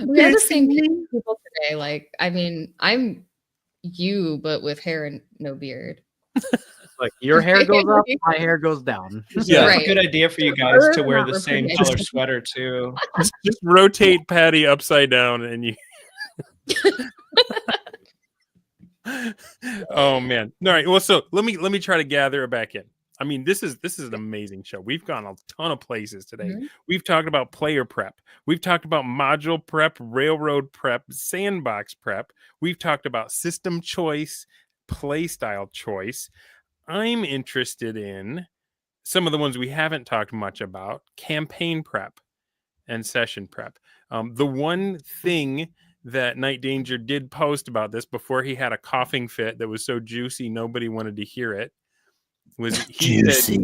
We had the same people today. Like, I mean, I'm you, but with hair and no beard. Like, your hair goes up, my hair goes down. Yeah, right. It's a good idea for you guys to wear the same color sweater too. Just rotate Patty upside down, and you. Oh man! All right. Well, so let me try to gather it back in. I mean, this is an amazing show. We've gone a ton of places today. Mm-hmm. We've talked about player prep. We've talked about module prep, railroad prep, sandbox prep. We've talked about system choice, play style choice. I'm interested in some of the ones we haven't talked much about: campaign prep and session prep. The one thing that Night Danger did post about this before he had a coughing fit that was so juicy nobody wanted to hear it was he said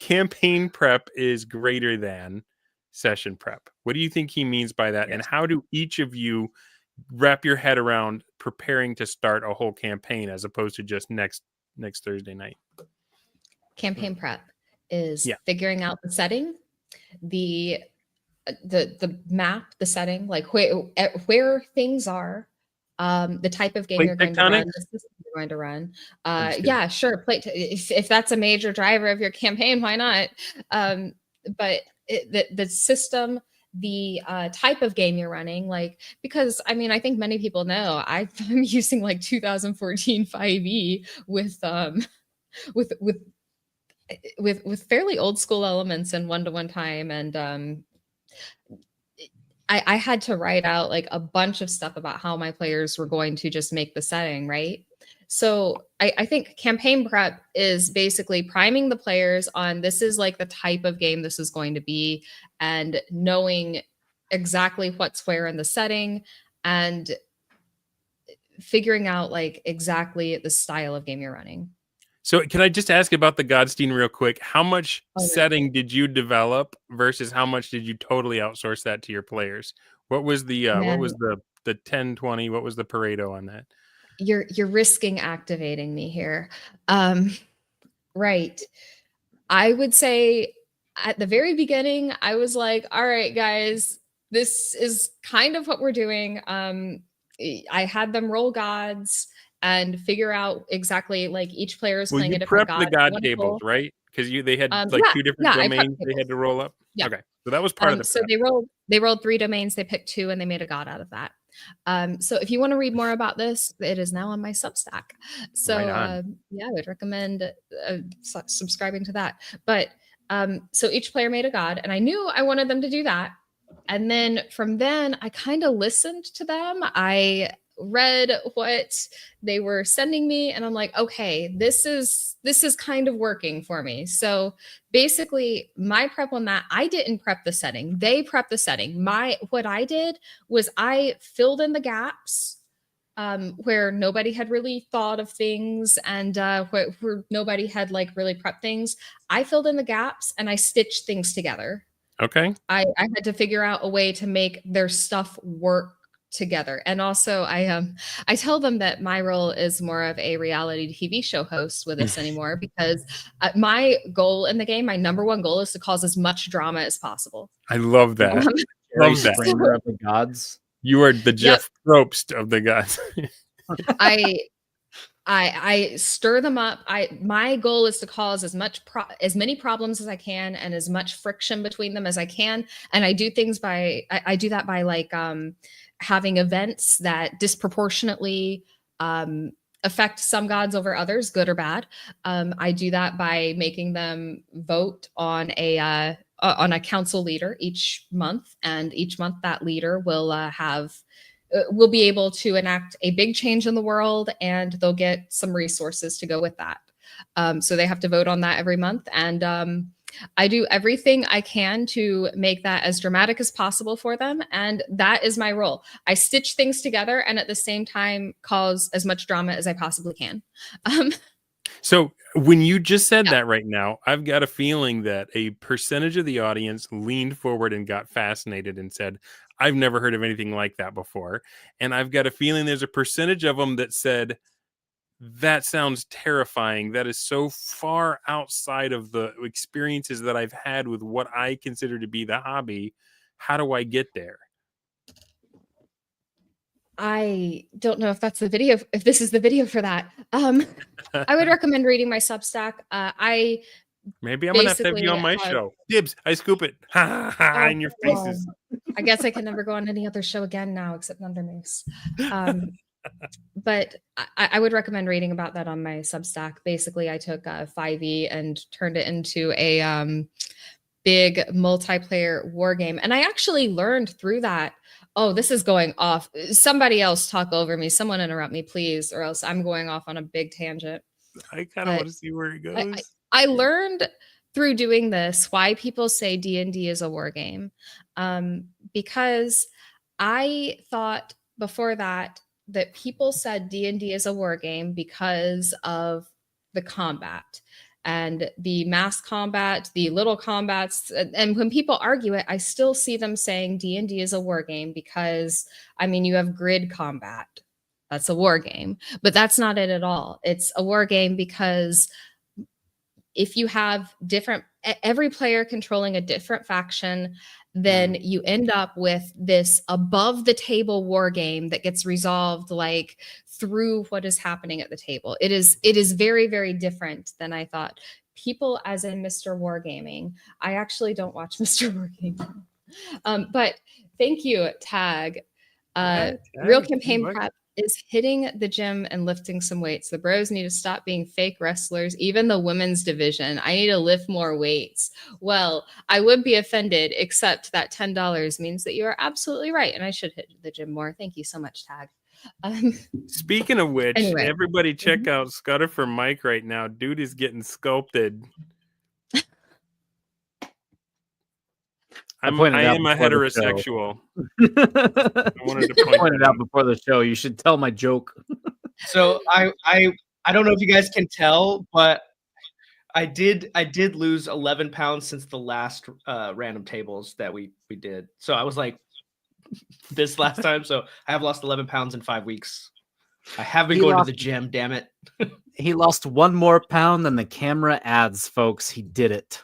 campaign prep is greater than session prep. What do you think he means by that? Yes. And how do each of you wrap your head around preparing to start a whole campaign as opposed to just next Thursday night? Campaign prep is figuring out the setting, the map, the setting, like where things are, the type of game you're going to run, the system you're going to run. Yeah, sure. If that's a major driver of your campaign, why not? But the system, the type of game you're running, like, because I mean, I think many people know I'm using like 2014 5e with fairly old school elements and one-to-one time, and I had to write out like a bunch of stuff about how my players were going to just make the setting, right? So I think campaign prep is basically priming the players on this is like the type of game this is going to be, and knowing exactly what's where in the setting, and figuring out like exactly the style of game you're running. So can I just ask about the Godstein real quick? How much Oh, no. setting did you develop versus how much did you totally outsource that to your players? What was the Man, 10-20? What was the Pareto on that? you're risking activating me here. Right. I would say at the very beginning, I was like, all right, guys, this is kind of what we're doing. I had them roll gods and figure out exactly like each player is Well, playing you a different prepped the god. God tables, right? Because they had like Yeah, two different yeah, I prepped domains they had tables. to roll up. Yeah. Okay, so that was part of the So prep. they rolled 3 domains, they picked 2, and they made a god out of that. So if you want to read more about this, it is now on my Substack. So Right on. yeah, I would recommend subscribing to that. But so each player made a god, and I knew I wanted them to do that. And then from then, I kind of listened to them. I read what they were sending me, and I'm like, okay, this is kind of working for me. So basically, my prep on that, I didn't prep the setting. They prepped the setting. What I did was I filled in the gaps where nobody had really thought of things, and where nobody had like really prepped things. I filled in the gaps and I stitched things together. Okay. I had to figure out a way to make their stuff work together. And also I tell them that my role is more of a reality TV show host with us anymore, because my goal in the game, my number one goal, is to cause as much drama as possible. I love that. Jerry Love that. Springer of the gods. You are the Jeff Probst of the gods. I stir them up. My goal is to cause as many problems as I can and as much friction between them as I can. And I do things by I do that by like having events that disproportionately affect some gods over others, good or bad. I do that by making them vote on a council leader each month, and each month that leader will be able to enact a big change in the world, and they'll get some resources to go with that. So they have to vote on that every month. And I do everything I can to make that as dramatic as possible for them. And that is my role. I stitch things together and at the same time cause as much drama as I possibly can. So when you just said that right now, I've got a feeling that a percentage of the audience leaned forward and got fascinated and said, I've never heard of anything like that before. And I've got a feeling there's a percentage of them that said, that sounds terrifying. That is so far outside of the experiences that I've had with what I consider to be the hobby. How do I get there? I don't know if that's the video, if this is the video for that. I would recommend reading my Substack. Maybe I'm gonna have to have you on my show. Dibs, I scoop it. Ha ha ha in your faces. I guess I can never go on any other show again now except Under Moose. But I would recommend reading about that on my Substack. Basically, I took 5e and turned it into a big multiplayer war game. And I actually learned through that. Oh, this is going off. Somebody else talk over me. Someone interrupt me, please, or else I'm going off on a big tangent. I kind of want to see where it goes. I learned through doing this why people say D&D is a war game. Because I thought before that people said D&D is a war game because of the combat and the mass combat, the little combats. And when people argue it, I still see them saying D&D is a war game because, I mean, you have grid combat. That's a war game, but that's not it at all. It's a war game because if you have every player controlling a different faction, then you end up with this above the table war game that gets resolved like through what is happening at the table. It is very, very different than I thought. People as in Mr. Wargaming. I actually don't watch Mr. Wargaming. But thank you, Tag. Real Campaign Prep is hitting the gym and lifting some weights. The bros need to stop being fake wrestlers, even the women's division. I need to lift more weights. Well, I would be offended, except that $10 means that you are absolutely right. And I should hit the gym more. Thank you so much, Tag. Speaking of which, anyway. Everybody check out Scudder for Mike right now. Dude is getting sculpted. I am a heterosexual. I wanted to point it out before the show. You should tell my joke. So I I don't know if you guys can tell, but I did lose 11 pounds since the last random tables that we did. So I was like this last time. So I have lost 11 pounds in 5 weeks. I have been going to the gym. Damn it. He lost 1 more pound than the camera adds, folks. He did it.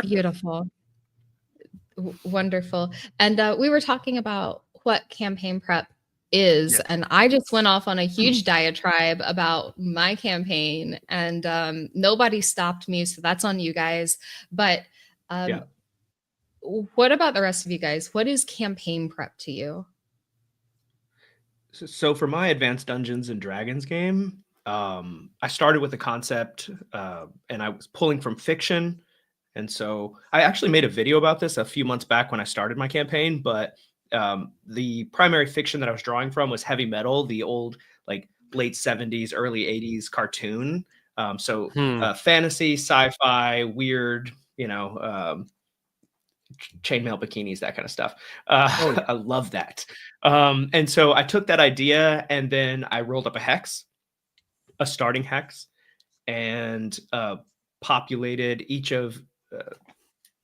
Beautiful. Wonderful. And we were talking about what campaign prep is, Yes. and I just went off on a huge diatribe about my campaign, and nobody stopped me, so that's on you guys. But Yeah. what about the rest of you guys? What is campaign prep to you? So for my Advanced Dungeons and Dragons game, I started with the concept, and I was pulling from fiction. And so I actually made a video about this a few months back when I started my campaign, but the primary fiction that I was drawing from was heavy metal, the old like late 70s, early 80s cartoon. Fantasy, sci-fi, weird, chainmail bikinis, that kind of stuff. I love that. And so I took that idea and then I rolled up a starting hex, and populated each of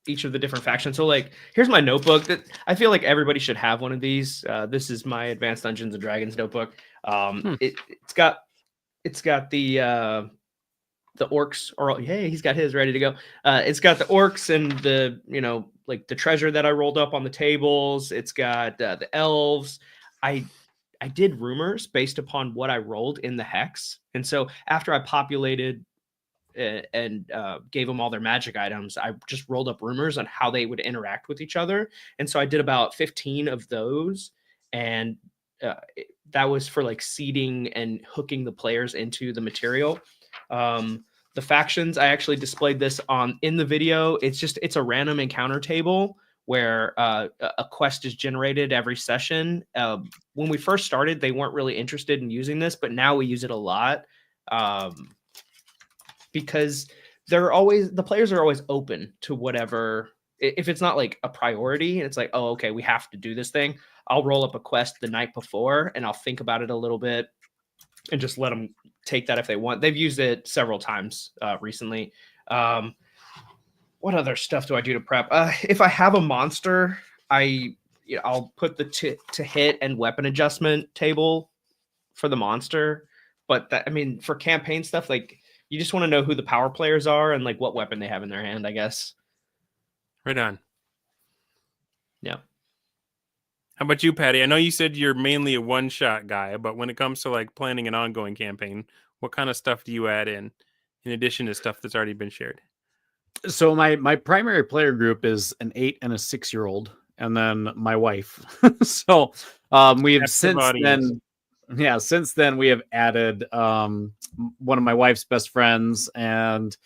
the different factions. So like, here's my notebook that I feel like everybody should have one of these. This is my Advanced Dungeons and Dragons notebook. It's got the orcs, or hey, he's got his ready to go. It's got the orcs and the like the treasure that I rolled up on the tables. It's got the elves. I did rumors based upon what I rolled in the hex, and so after I populated and gave them all their magic items, I just rolled up rumors on how they would interact with each other. And so I did about 15 of those, and that was for like seeding and hooking the players into the material. The factions, I actually displayed this in the video. It's a random encounter table where a quest is generated every session. When we first started, they weren't really interested in using this, but now we use it a lot. Because the players are always open to whatever. If it's not like a priority and it's like, oh, okay, we have to do this thing, I'll roll up a quest the night before and I'll think about it a little bit and just let them take that if they want. They've used it several times recently. What other stuff do I do to prep? If I have a monster, I'll put the to hit and weapon adjustment table for the monster. But for campaign stuff, like, you just want to know who the power players are and like what weapon they have in their hand, I guess. Right on. Yeah. How about you, Patty? I know you said you're mainly a one-shot guy, but when it comes to like planning an ongoing campaign, what kind of stuff do you add in addition to stuff that's already been shared? So my primary player group is an 8 and a 6-year-old, and then my wife. So we've since then we have added one of my wife's best friends, and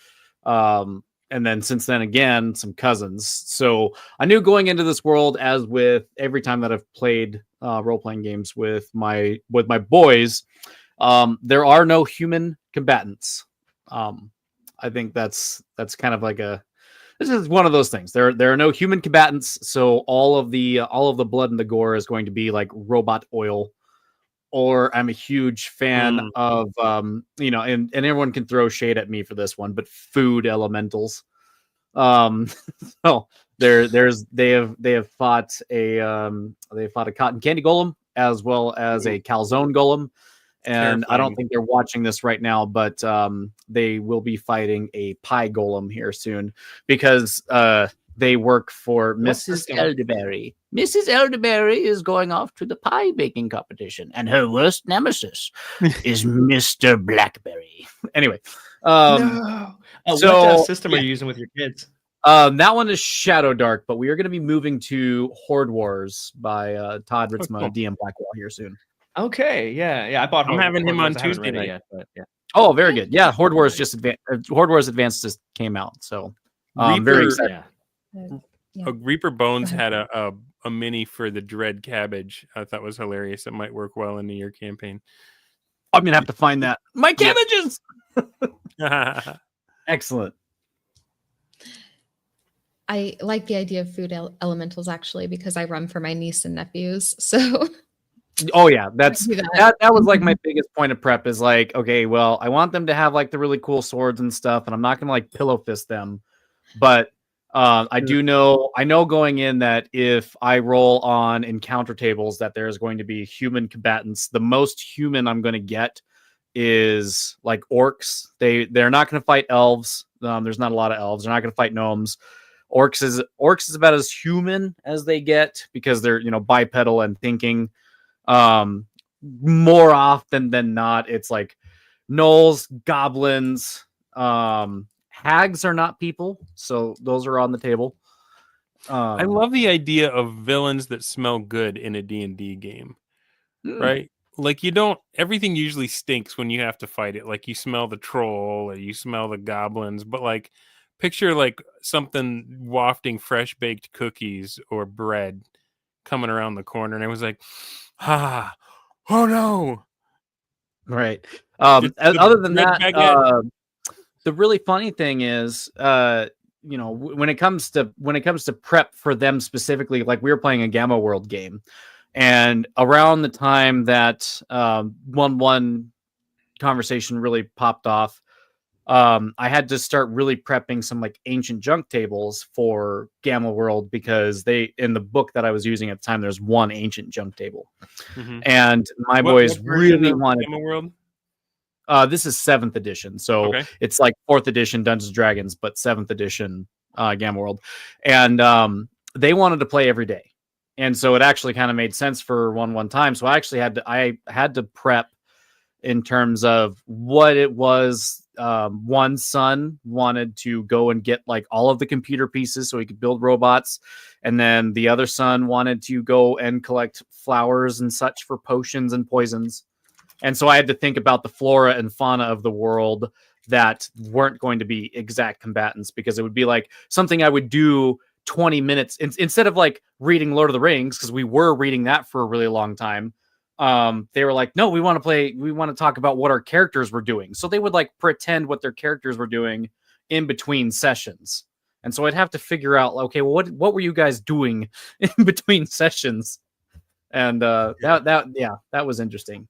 then since then again some cousins. So I knew going into this world, as with every time that I've played role-playing games with my boys, there are no human combatants. I think that's kind of like this is one of those things. There are no human combatants, so all of the blood and the gore is going to be like robot oil. Or I'm a huge fan of and everyone can throw shade at me for this one, but food elementals. So they have fought a cotton candy golem as well as a calzone golem. And terrifying. I don't think they're watching this right now, but they will be fighting a pie golem here soon because they work for Mrs. Elderberry. Mrs. Elderberry is going off to the pie baking competition, and her worst nemesis is Mr. Blackberry. Anyway, no. What system are you using with your kids? That one is Shadow Dark, but we are going to be moving to Horde Wars by Todd Ritzma, DM Blackwall here soon. Okay, yeah. I bought. I'm having him on Tuesday night. Yet, but yeah. Oh, very good. Yeah, Horde Wars Horde Wars Advanced just came out, so very excited. Yeah. Reaper Bones had a mini for the Dread Cabbage. I thought was hilarious. It might work well into your campaign. I'm gonna have to find that. My cabbages. Excellent. I like the idea of food elementals actually because I run for my niece and nephews. So Oh yeah, that's do that. that was like Mhm. my biggest point of prep is like, okay, well, I want them to have like the really cool swords and stuff, and I'm not gonna like pillow fist them, but I know going in that if I roll on encounter tables that there's going to be human combatants. The most human I'm going to get is like orcs. They're not going to fight elves. There's not a lot of elves. They're not going to fight gnomes. Orcs is about as human as they get because they're bipedal and thinking. Um, More often than not, it's like gnolls, goblins, hags are not people, so those are on the table. I love the idea of villains that smell good in a D&D game, right? Like everything usually stinks when you have to fight it. Like you smell the troll or you smell the goblins, but like picture like something wafting fresh baked cookies or bread coming around the corner, and it was like, oh no. Right. It's the Other than bread that, baguette. the really funny thing is, when it comes to prep for them specifically, like we were playing a Gamma World game, and around the time that 1-1 conversation really popped off, I had to start really prepping some like ancient junk tables for Gamma World because in the book that I was using at the time, there's one ancient junk table, Mhm. and my What boys version really of wanted. Gamma World? This is 7th edition, so Okay. it's like 4th edition Dungeons and Dragons, but 7th edition Gamma World, and they wanted to play every day, and so it actually kind of made sense for 1-1 time. So I had to prep in terms of what it was. One son wanted to go and get like all of the computer pieces so he could build robots, and then the other son wanted to go and collect flowers and such for potions and poisons. And so I had to think about the flora and fauna of the world that weren't going to be exact combatants, because it would be like something I would do 20 minutes instead of like reading Lord of the Rings, because we were reading that for a really long time. They were like, no, we want to talk about what our characters were doing. So they would like pretend what their characters were doing in between sessions. And so I'd have to figure out, okay, well, what were you guys doing in between sessions? And that was interesting.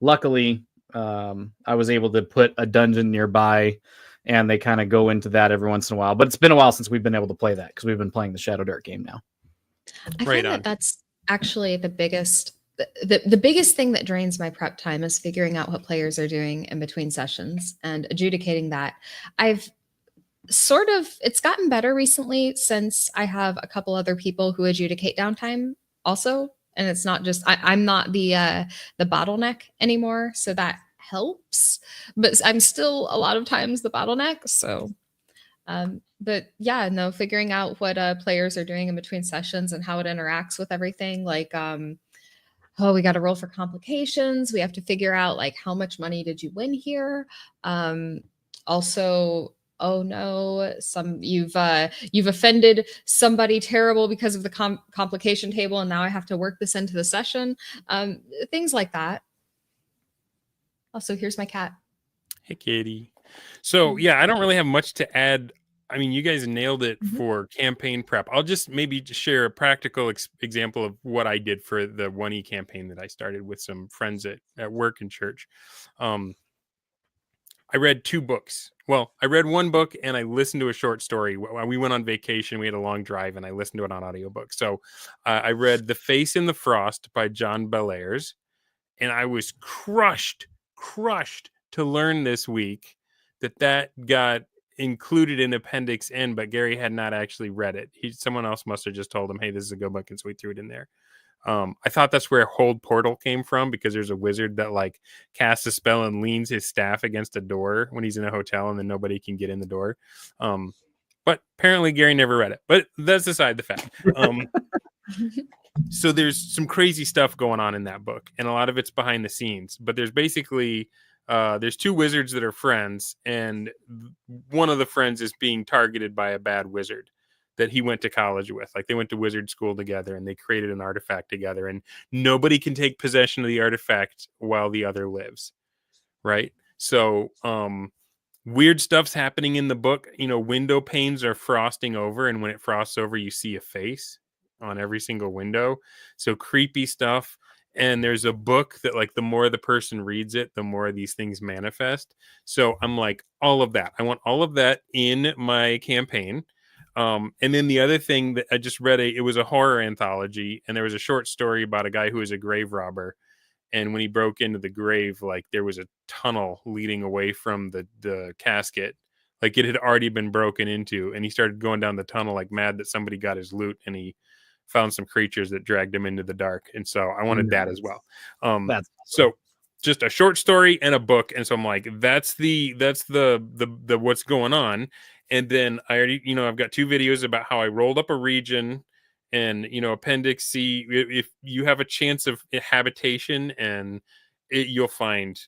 Luckily, I was able to put a dungeon nearby, and they kind of go into that every once in a while. But it's been a while since we've been able to play that because we've been playing the Shadow Dart game now. I Right find on. that that's actually the biggest the biggest thing that drains my prep time is figuring out what players are doing in between sessions and adjudicating that. I've it's gotten better recently since I have a couple other people who adjudicate downtime also, and it's not just I'm not the bottleneck anymore, so that helps. But I'm still a lot of times the bottleneck. So, but yeah, no, figuring out what players are doing in between sessions and how it interacts with everything, like oh, we got to roll for complications. We have to figure out like how much money did you win here. Also, oh no, you've offended somebody terrible because of the complication table, and now I have to work this into the session. Things like that. Also, here's my cat. Hey, kitty. So yeah, I don't really have much to add. I mean, you guys nailed it Mhm. for campaign prep. I'll just maybe share a practical example of what I did for the 1E campaign that I started with some friends at work and church. I read 2 books. Well, I read 1 book and I listened to a short story. We went on vacation. We had a long drive and I listened to it on audiobook. So I read The Face in the Frost by John Bellairs, and I was crushed to learn this week that got included in Appendix N, but Gary had not actually read it. Someone else must have just told him, hey, this is a good book, and so he threw it in there. I thought that's where Hold Portal came from, because there's a wizard that like casts a spell and leans his staff against a door when he's in a hotel, and then nobody can get in the door. But apparently Gary never read it. But that's aside the fact. So there's some crazy stuff going on in that book, and a lot of it's behind the scenes. But there's basically there's 2 wizards that are friends, and one of the friends is being targeted by a bad wizard that he went to college with. Like they went to wizard school together, and they created an artifact together, and nobody can take possession of the artifact while the other lives. Right? So weird stuff's happening in the book. Window panes are frosting over, and when it frosts over, you see a face. on every single window. So creepy stuff. And there's a book that, like, the more the person reads it, the more these things manifest. So I'm like, all of that. I want all of that in my campaign. And then the other thing that I just read, it was a horror anthology, and there was a short story about a guy who was a grave robber. And when he broke into the grave, like, there was a tunnel leading away from the casket. Like, it had already been broken into, and he started going down the tunnel like mad that somebody got his loot, and he found some creatures that dragged him into the dark. And so I wanted that as well. That's So just a short story and a book. And so I'm like, that's the what's going on. And then I already, I've got 2 videos about how I rolled up a region, and, Appendix C, if you have a chance of habitation, and you'll find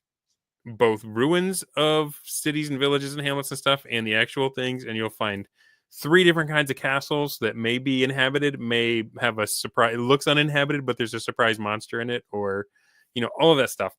both ruins of cities and villages and hamlets and stuff, and the actual things, and you'll find 3 different kinds of castles that may be inhabited, may have a surprise. It looks uninhabited, but there's a surprise monster in it, or all of that stuff.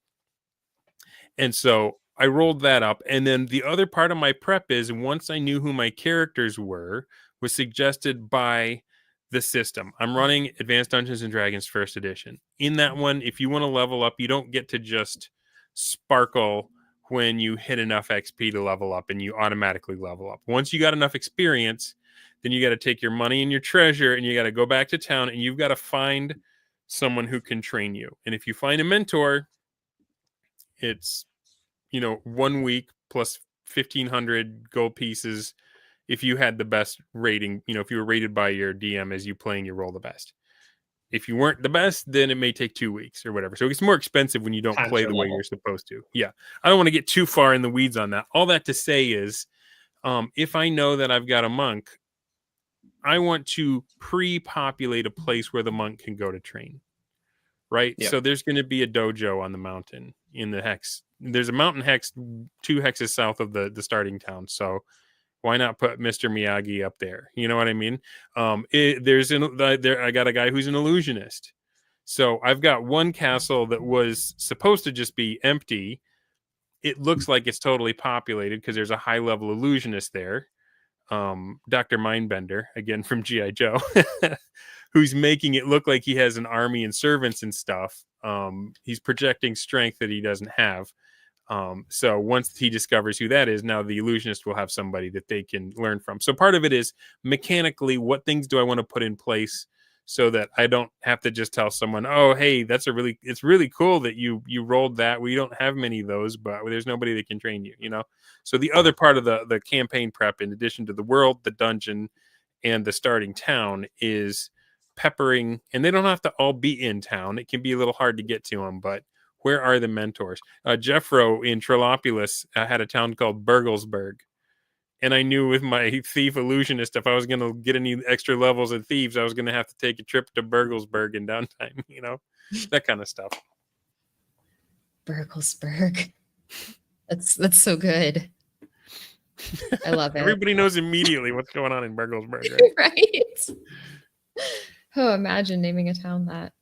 And so I rolled that up. And then the other part of my prep is, once I knew who my characters were, was suggested by the system. I'm running Advanced Dungeons and Dragons First Edition. In that one, if you want to level up, you don't get to just sparkle when you hit enough XP to level up, and you automatically level up. Once you got enough experience, then you got to take your money and your treasure, and you got to go back to town, and you've got to find someone who can train you. And if you find a mentor, it's 1 week plus 1,500 gold pieces if you had the best rating. If you were rated by your DM as you playing your roll the best. If you weren't the best, then it may take 2 weeks or whatever. So it's more expensive when you don't play the way you're supposed to. Yeah. I don't want to get too far in the weeds on that. All that to say is, if I know that I've got a monk, I want to pre-populate a place where the monk can go to train. Right? Yep. So there's going to be a dojo on the mountain in the hex. There's a mountain hex 2 hexes south of the starting town. So why not put Mr. Miyagi up there? You know what I mean? I got a guy who's an illusionist. So I've got one castle that was supposed to just be empty. It looks like it's totally populated because there's a high level illusionist there. Dr. Mindbender, again from G.I. Joe, who's making it look like he has an army and servants and stuff. He's projecting strength that he doesn't have. So once he discovers who that is, now the illusionist will have somebody that they can learn from. So part of it is mechanically, what things do I want to put in place so that I don't have to just tell someone, oh, hey, it's really cool that you rolled that. We don't have many of those, but there's nobody that can train you, So the other part of the campaign prep, in addition to the world, the dungeon, and the starting town, is peppering, and they don't have to all be in town. It can be a little hard to get to them, but where are the mentors? Jeffro in Trollopolis had a town called Burglesburg. And I knew with my thief illusionist, if I was going to get any extra levels of thieves, I was going to have to take a trip to Burglesburg in downtime, that kind of stuff. Burglesburg. That's so good. I love it. Everybody knows immediately what's going on in Burglesburg, right? Right. Oh, imagine naming a town that.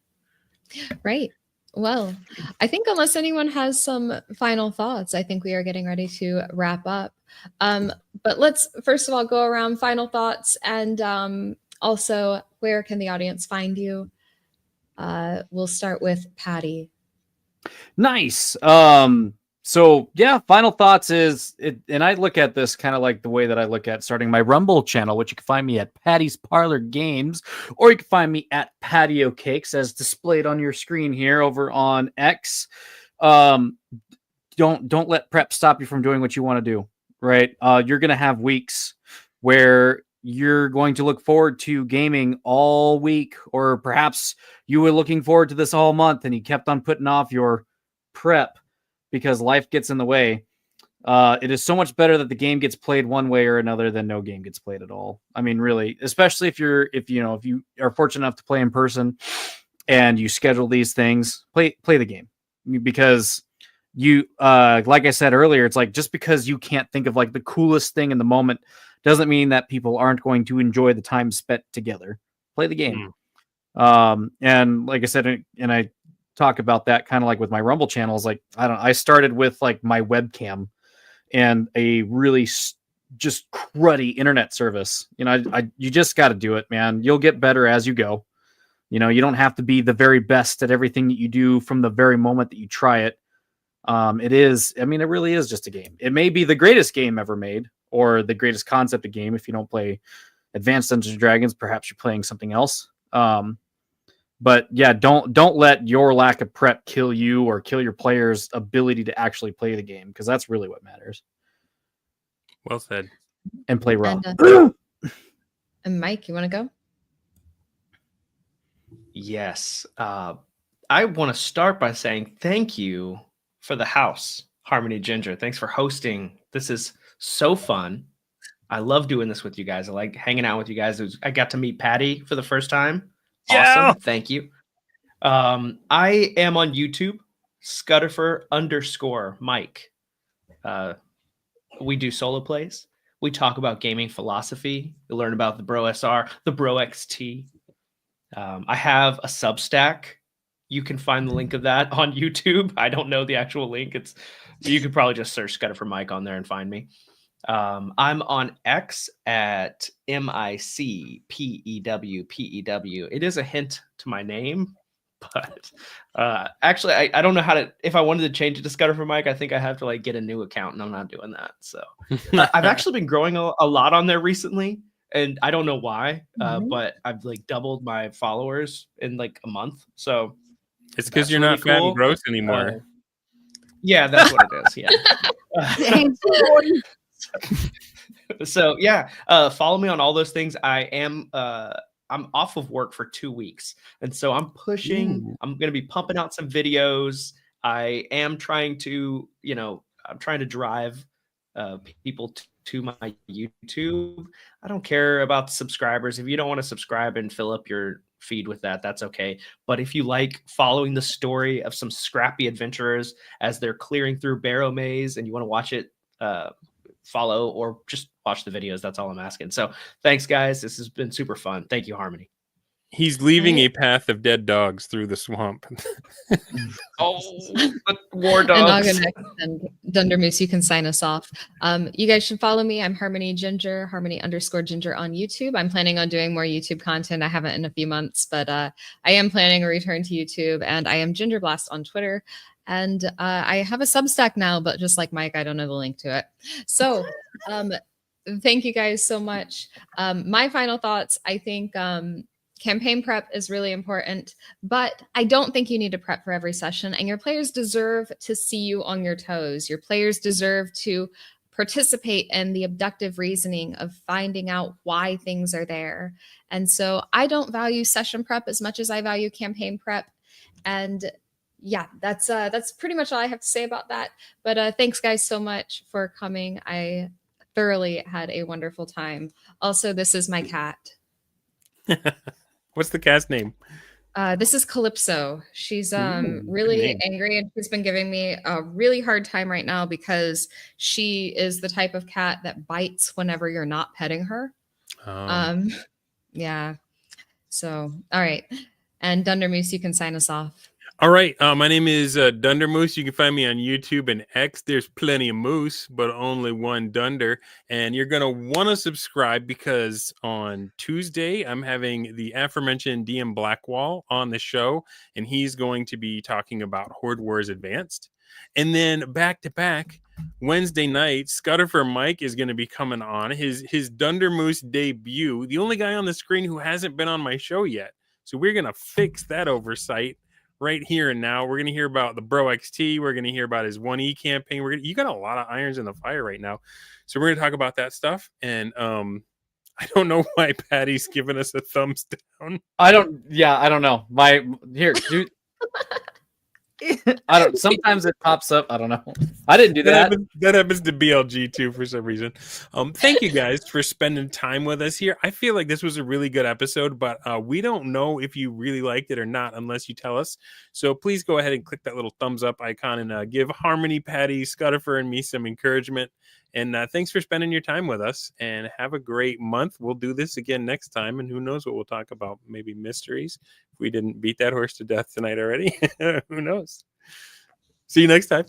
Right. Well, I think unless anyone has some final thoughts, I think we are getting ready to wrap up. But let's first of all go around final thoughts, and also, where can the audience find you? We'll start with Patty. Nice. So yeah, final thoughts is it, and I look at this kind of like the way that I look at starting my Rumble channel, which you can find me at Patty's Parlor Games, or you can find me at Patio Cakes, as displayed on your screen here over on X. Don't let prep stop you from doing what you want to do. Right? You're gonna have weeks where you're going to look forward to gaming all week, or perhaps you were looking forward to this all month and you kept on putting off your prep because life gets in the way. It is so much better that the game gets played one way or another than no game gets played at all. I mean, really, especially if you are fortunate enough to play in person and you schedule these things, play the game, because you, like I said earlier, it's like, just because you can't think of like the coolest thing in the moment doesn't mean that people aren't going to enjoy the time spent together. Play the game. And like I said, and I talk about that kind of like with my Rumble channels. Like, I started with like my webcam and a really just cruddy internet service. You just got to do it, man. You'll get better as you go. You know, you don't have to be the very best at everything that you do from the very moment that you try it. It is, I mean, it really is just a game. It may be the greatest game ever made or the greatest concept of game. If you don't play Advanced Dungeons and Dragons, perhaps you're playing something else. But yeah, don't let your lack of prep kill you or kill your players' ability to actually play the game, because that's really what matters. Well said. And play raw. And Mike, you want to go? Yes. I want to start by saying thank you for the house, Harmony Ginger. Thanks for hosting. This is so fun. I love doing this with you guys. I like hanging out with you guys. I got to meet Patty for the first time. Yeah. Awesome. Thank you. I am on YouTube, Scudderfer_Mike. We do solo plays. We talk about gaming philosophy. You learn about the Bro SR, the Bro XT. I have a Substack. You can find the link of that on YouTube. I don't know the actual link. You could probably just search Scudderfer_Mike on there and find me. I'm on X at MICPEWPEW. It is a hint to my name, but actually, I don't know how to. If I wanted to change it to Scudderfer_Mike, I think I have to like get a new account, and I'm not doing that. So I've actually been growing a lot on there recently, and I don't know why, but I've like doubled my followers in like a month. So it's because that's you're really not fat cool. and gross anymore. Yeah, that's what it is. Yeah. So yeah, follow me on all those things. I'm off of work for 2 weeks, and so I'm pushing. Ooh. I'm going to be pumping out some videos. I am trying to, I'm trying to drive people to my YouTube. I don't care about the subscribers. If you don't want to subscribe and fill up your feed with that, that's okay. But if you like following the story of some scrappy adventurers as they're clearing through Barrow Maze and you want to watch it, follow or just watch the videos. That's all I'm asking. So thanks, guys. This has been super fun. Thank you, Harmony. He's leaving a path of dead dogs through the swamp. Oh, war And dogs. and Dundermoose, you can sign us off. You guys should follow me. I'm Harmony Ginger, Harmony_Ginger on YouTube. I'm planning on doing more YouTube content. I haven't in a few months, but I am planning a return to YouTube, and I am Ginger Blast on Twitter. And I have a Substack now, but just like Mike, I don't know the link to it. So thank you guys so much. My final thoughts, I think campaign prep is really important, but I don't think you need to prep for every session, and your players deserve to see you on your toes. Your players deserve to participate in the abductive reasoning of finding out why things are there. And so I don't value session prep as much as I value campaign prep. And yeah, that's pretty much all I have to say about that. But thanks guys so much for coming. I thoroughly had a wonderful time. Also, this is my cat. What's the cat's name? This is Calypso. She's Ooh, really angry, and she's been giving me a really hard time right now because she is the type of cat that bites whenever you're not petting her. Yeah. So, all right. And Dundermoose, you can sign us off. All right. My name is Dundermoose. You can find me on YouTube and X. There's plenty of moose, but only one Dunder. And you're going to want to subscribe because on Tuesday, I'm having the aforementioned DM Blackwall on the show, and he's going to be talking about Horde Wars Advanced. And then back to back, Wednesday night, Scudderfer_Mike is going to be coming on his Dundermoose debut, the only guy on the screen who hasn't been on my show yet. So we're going to fix that oversight right here and now. We're going to hear about the Bro XT. We're going to hear about his 1E campaign. You got a lot of irons in the fire right now. So we're going to talk about that stuff. And I don't know why Patty's giving us a thumbs down. I don't know. Dude. Sometimes it pops up. I don't know. I didn't do that. That happens to BLG too for some reason. Thank you guys for spending time with us here. I feel like this was a really good episode, but we don't know if you really liked it or not unless you tell us. So please go ahead and click that little thumbs up icon and give Harmony, Patty, Scudderfer, and me some encouragement. And thanks for spending your time with us, and have a great month. We'll do this again next time, and who knows what we'll talk about. Maybe mysteries. If we didn't beat that horse to death tonight already. Who knows? See you next time.